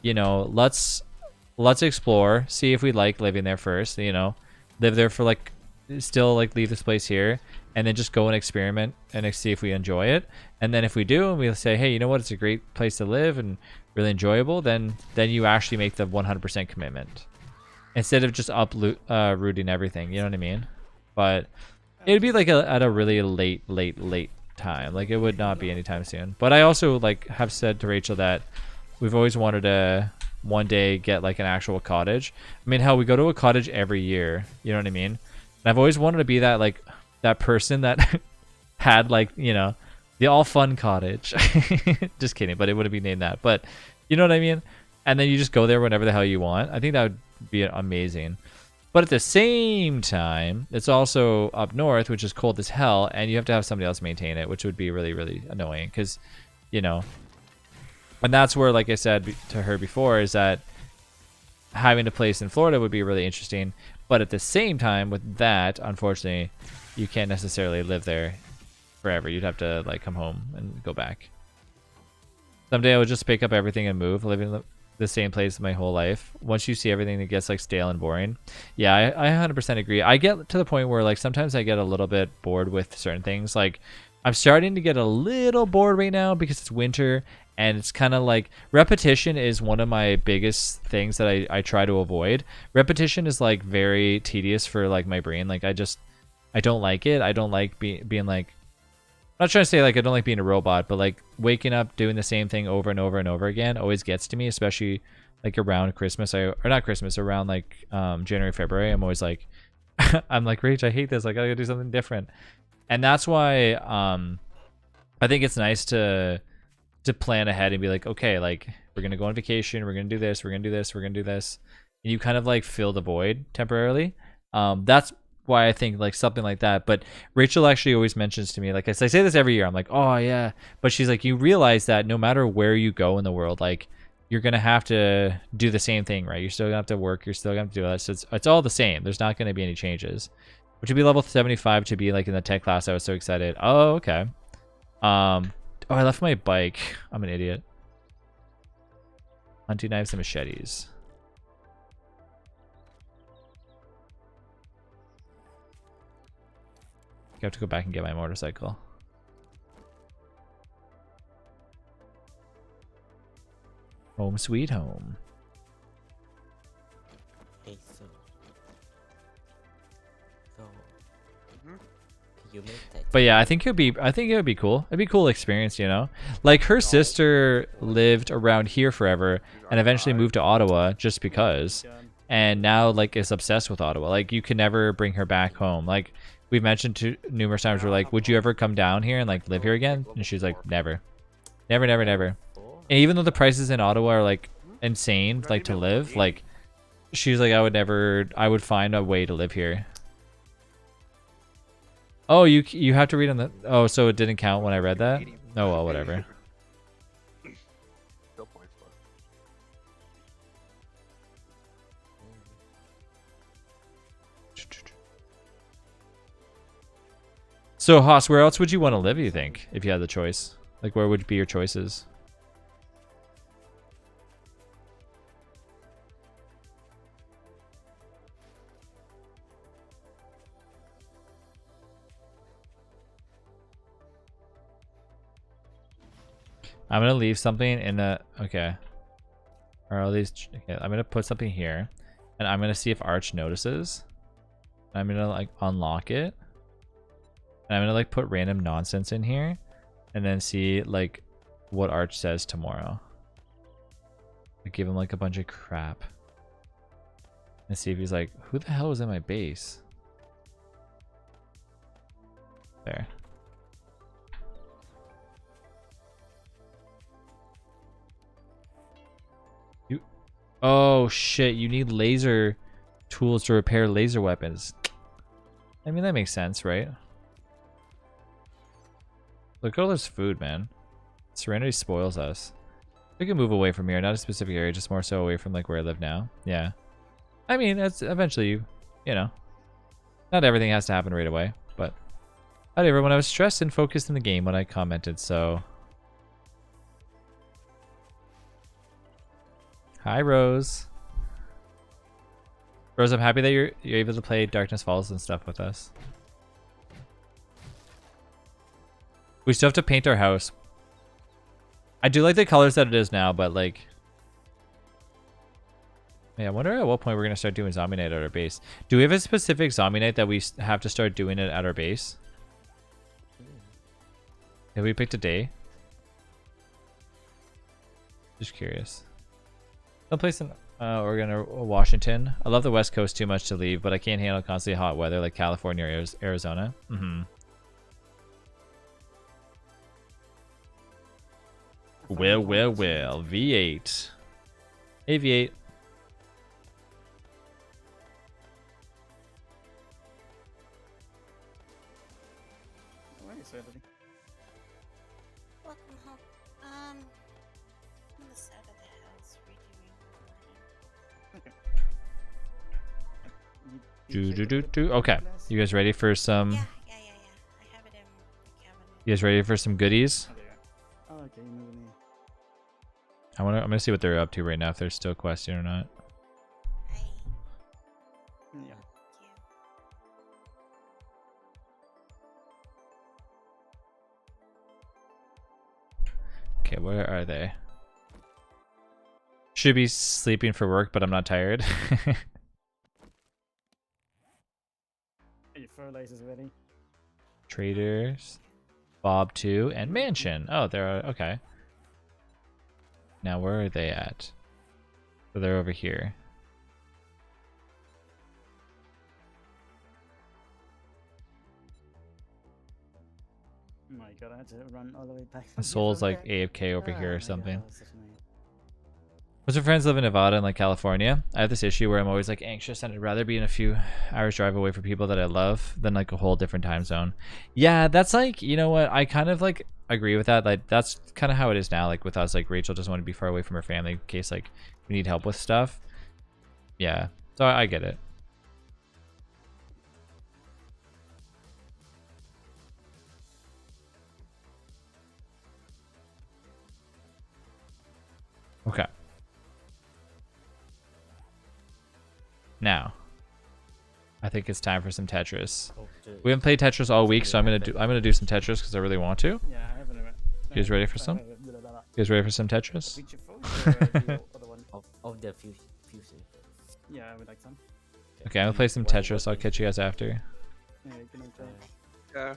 you know, let's explore, see if we like living there first, you know, live there for like, still like leave this place here, and then just go and experiment and see if we enjoy it. And then if we do, and we'll say, hey, you know what, it's a great place to live and really enjoyable, then you actually make the 100% commitment instead of just rooting everything. You know what I mean? But it'd be like at a really late time. Like it would not be anytime soon. But I also like have said to Rachel that we've always wanted to one day get like an actual cottage. I mean, hell, we go to a cottage every year. You know what I mean? And I've always wanted to be that like that person that had like, you know, the all fun cottage. Just kidding, but it wouldn't be named that. But you know what I mean? And then you just go there whenever the hell you want. I think that would be amazing. But at the same time, it's also up north, which is cold as hell, and you have to have somebody else maintain it, which would be really, really annoying because, you know, and that's where, like I said to her before, is that having a place in Florida would be really interesting. But at the same time, with that, unfortunately, you can't necessarily live there forever. You'd have to like come home and go back. Someday I would just pick up everything and move, living the same place my whole life. Once you see everything, it gets like stale and boring. Yeah, I 100% agree. I get to the point where like sometimes I get a little bit bored with certain things. Like I'm starting to get a little bored right now because it's winter, and it's kind of like repetition is one of my biggest things that I try to avoid. Repetition is like very tedious for like my brain. Like I don't like it. I don't like being like, I'm not trying to say like I don't like being a robot, but like waking up doing the same thing over and over and over again always gets to me, especially like around Christmas. Or not Christmas, around like January, February. I'm always like, I'm like, Rach, I hate this. I gotta do something different. And that's why I think it's nice to plan ahead and be like, okay, like we're gonna go on vacation, we're gonna do this, we're gonna do this, we're gonna do this, and you kind of like fill the void temporarily. That's why I think like something like that. But Rachel actually always mentions to me, like I say this every year, I'm like, oh yeah, but she's like, you realize that no matter where you go in the world, like you're gonna have to do the same thing, right? You're still gonna have to work, you're still gonna have to do that, so it's all the same. There's not gonna be any changes. Which would be level 75 to be like in the tech class. I was so excited. Oh, okay. Oh, I left my bike. I'm an idiot. Hunting knives and machetes. I have to go back and get my motorcycle. Home sweet home. Hey, so you make that. But yeah, I think it would be cool. It'd be a cool experience, you know? Like her sister lived around here forever and eventually moved to Ottawa just because. And now like is obsessed with Ottawa. Like you can never bring her back home. Like we've mentioned numerous times, we're like, would you ever come down here and like live here again? And she's like, never. Never, never, never. And even though the prices in Ottawa are like insane, like to live, like she's like, I would find a way to live here. Oh, you have to read on the... Oh, so it didn't count when I read that? Oh, well, whatever. Still points, but So, Haas, where else would you want to live, you think, if you had the choice? Like, where would be your choices? I'm gonna leave something in the... Okay. Are all these... Okay, I'm gonna put something here. And I'm gonna see if Arch notices. I'm gonna, like, unlock it. And I'm gonna, like, put random nonsense in here. And then see, like, what Arch says tomorrow. I give him, like, a bunch of crap. And see if he's like, who the hell was in my base? There. Oh shit, you need laser tools to repair laser weapons. I mean, that makes sense, right? Look at all this food, man. Serenity spoils us. We can move away from here, not a specific area, just more so away from like where I live now. Yeah. I mean, that's eventually, you know, not everything has to happen right away, but whatever. When I was stressed and focused in the game when I commented, so... Hi, Rose. Rose, I'm happy that you're able to play Darkness Falls and stuff with us. We still have to paint our house. I do like the colors that it is now, but like... Yeah, I wonder at what point we're going to start doing zombie night at our base. Do we have a specific zombie night that we have to start doing it at our base? Have we picked a day? Just curious. Someplace in Oregon or Washington. I love the West Coast too much to leave, but I can't handle constantly hot weather like California or Arizona. Well, V8. Hey, V8. Where is everybody? Welcome home. On the side of the house, redoing Okay, you guys ready for some? Yeah. I have it in the cabinet. You guys ready for some goodies? Oh, there you are. Oh, okay, you moving me. I'm gonna see what they're up to right now. If they're still questing or not. I Yeah. you. Okay, where are they? Should be sleeping for work, but I'm not tired. Are your fertilizers ready? Traders, Bob 2, and Mansion. Oh, they're okay. Now where are they at? So they're over here. Oh my god, I had to run all the way back. The Soul's like AFK over here or something. Such an idiot. Most of my friends live in Nevada and like California. I have this issue where I'm always like anxious and I'd rather be in a few hours drive away from people that I love than like a whole different time zone. Yeah, that's like, you know what? I kind of like agree with that. Like that's kind of how it is now. Like with us, like Rachel doesn't want to be far away from her family in case like we need help with stuff. Yeah, so I get it. Okay. Now, I think it's time for some Tetris. We haven't played Tetris all week, so I'm gonna do some Tetris because I really want to. Yeah, I haven't. You guys ready for some? You guys ready for some Tetris? Feature phone or the other one? Of the fusion. Yeah, I would like some. Okay, I'm gonna play some Tetris. I'll catch you guys after. Yeah, you can enjoy. Yeah.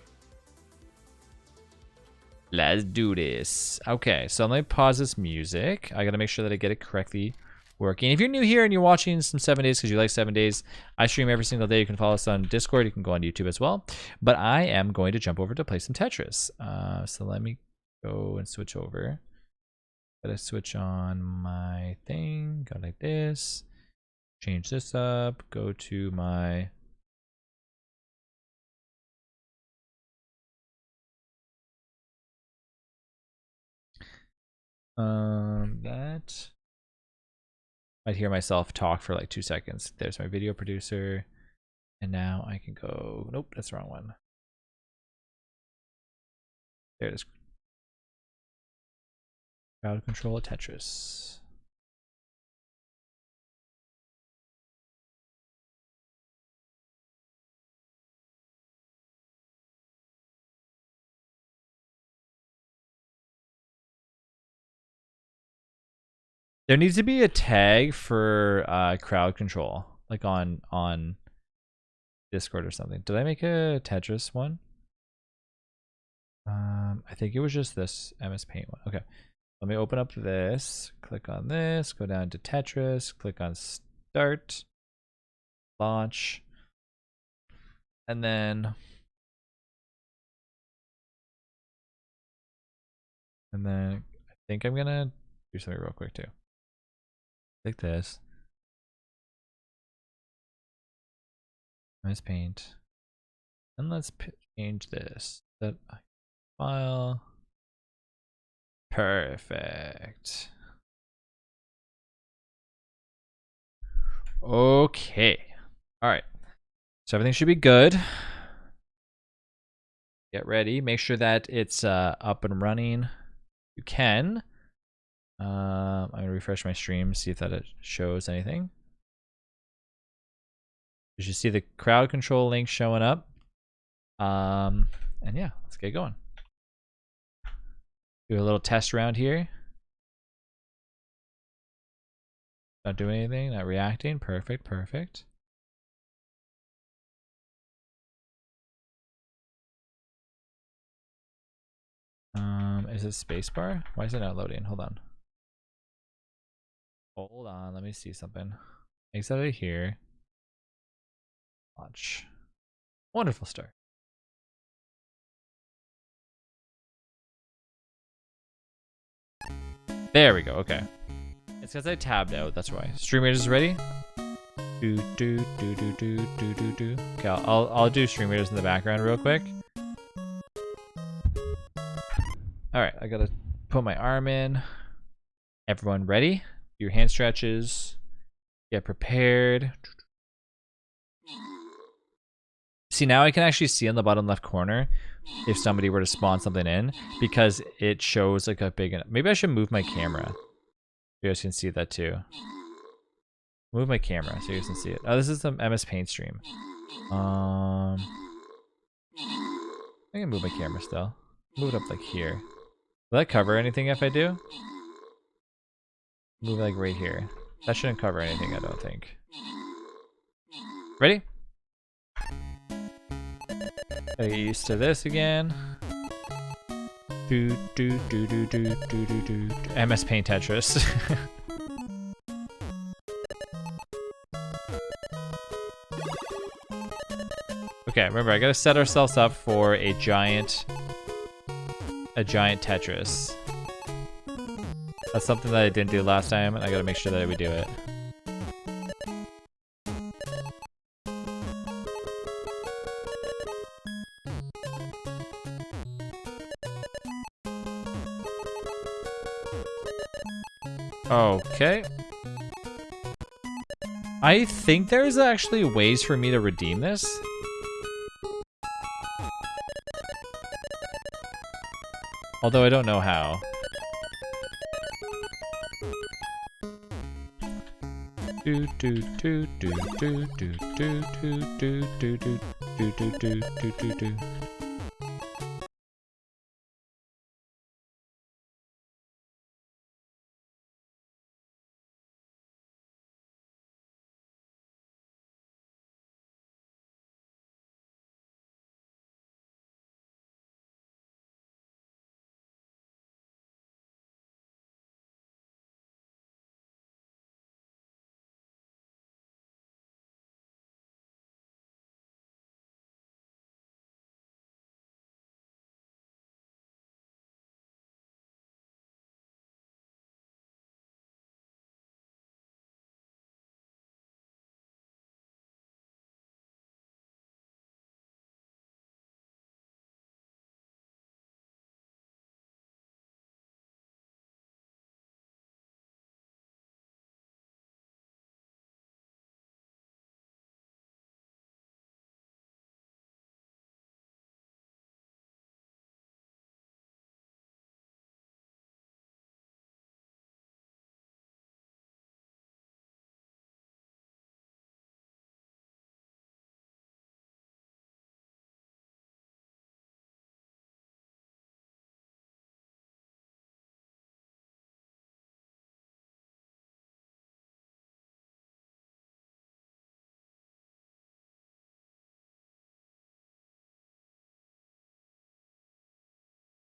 Let's do this. Okay, so let me pause this music. I gotta make sure that I get it correctly working. If you're new here and you're watching some 7 days because you like 7 days, I stream every single day. You can follow us on Discord. You can go on YouTube as well. But I am going to jump over to play some Tetris. So let me go and switch over. Gotta switch on my thing. Go like this. Change this up. Go to my... that... I'd hear myself talk for like 2 seconds. There's my video producer. And now I can go... Nope, that's the wrong one. There it is. Crowd control Tetris. There needs to be a tag for crowd control, like on Discord or something. Did I make a Tetris one? I think it was just this MS Paint one. Okay, let me open up this. Click on this. Go down to Tetris. Click on Start, Launch, and then I think I'm gonna do something real quick too. Like this. Nice paint. And let's change this. That file. Perfect. Okay. All right. So everything should be good. Get ready. Make sure that it's up and running. You can. I'm gonna refresh my stream, see if that shows anything. You should see the crowd control link showing up. And yeah, let's get going. Do a little test round here. Not doing anything, not reacting. Perfect, perfect. Is it spacebar? Why is it not loading? Hold on. Hold on, let me see something. Exit out of here. Launch. Wonderful start. There we go, okay. It's because I tabbed out, that's why. Stream Raiders is ready? Do do do do do do do do. Okay, I'll do Stream Raiders in the background real quick. Alright, I gotta put my arm in. Everyone ready? Do your hand stretches. Get prepared. See, now I can actually see in the bottom left corner if somebody were to spawn something in, because it shows like a big... Maybe I should move my camera. You guys can see that too. Move my camera so you guys can see it. Oh, this is the MS Paint stream. I can move my camera still. Move it up like here. Will that cover anything if I do? Move it like right here. That shouldn't cover anything, I don't think. Ready? Gotta get used to this again. Do do do do do do do do. MS Paint Tetris. Okay, remember I gotta set ourselves up for a giant Tetris. That's something that I didn't do last time, and I gotta make sure that we do it. Okay. I think there's actually ways for me to redeem this. Although I don't know how. Do do do do do do do do do do do do do do do do.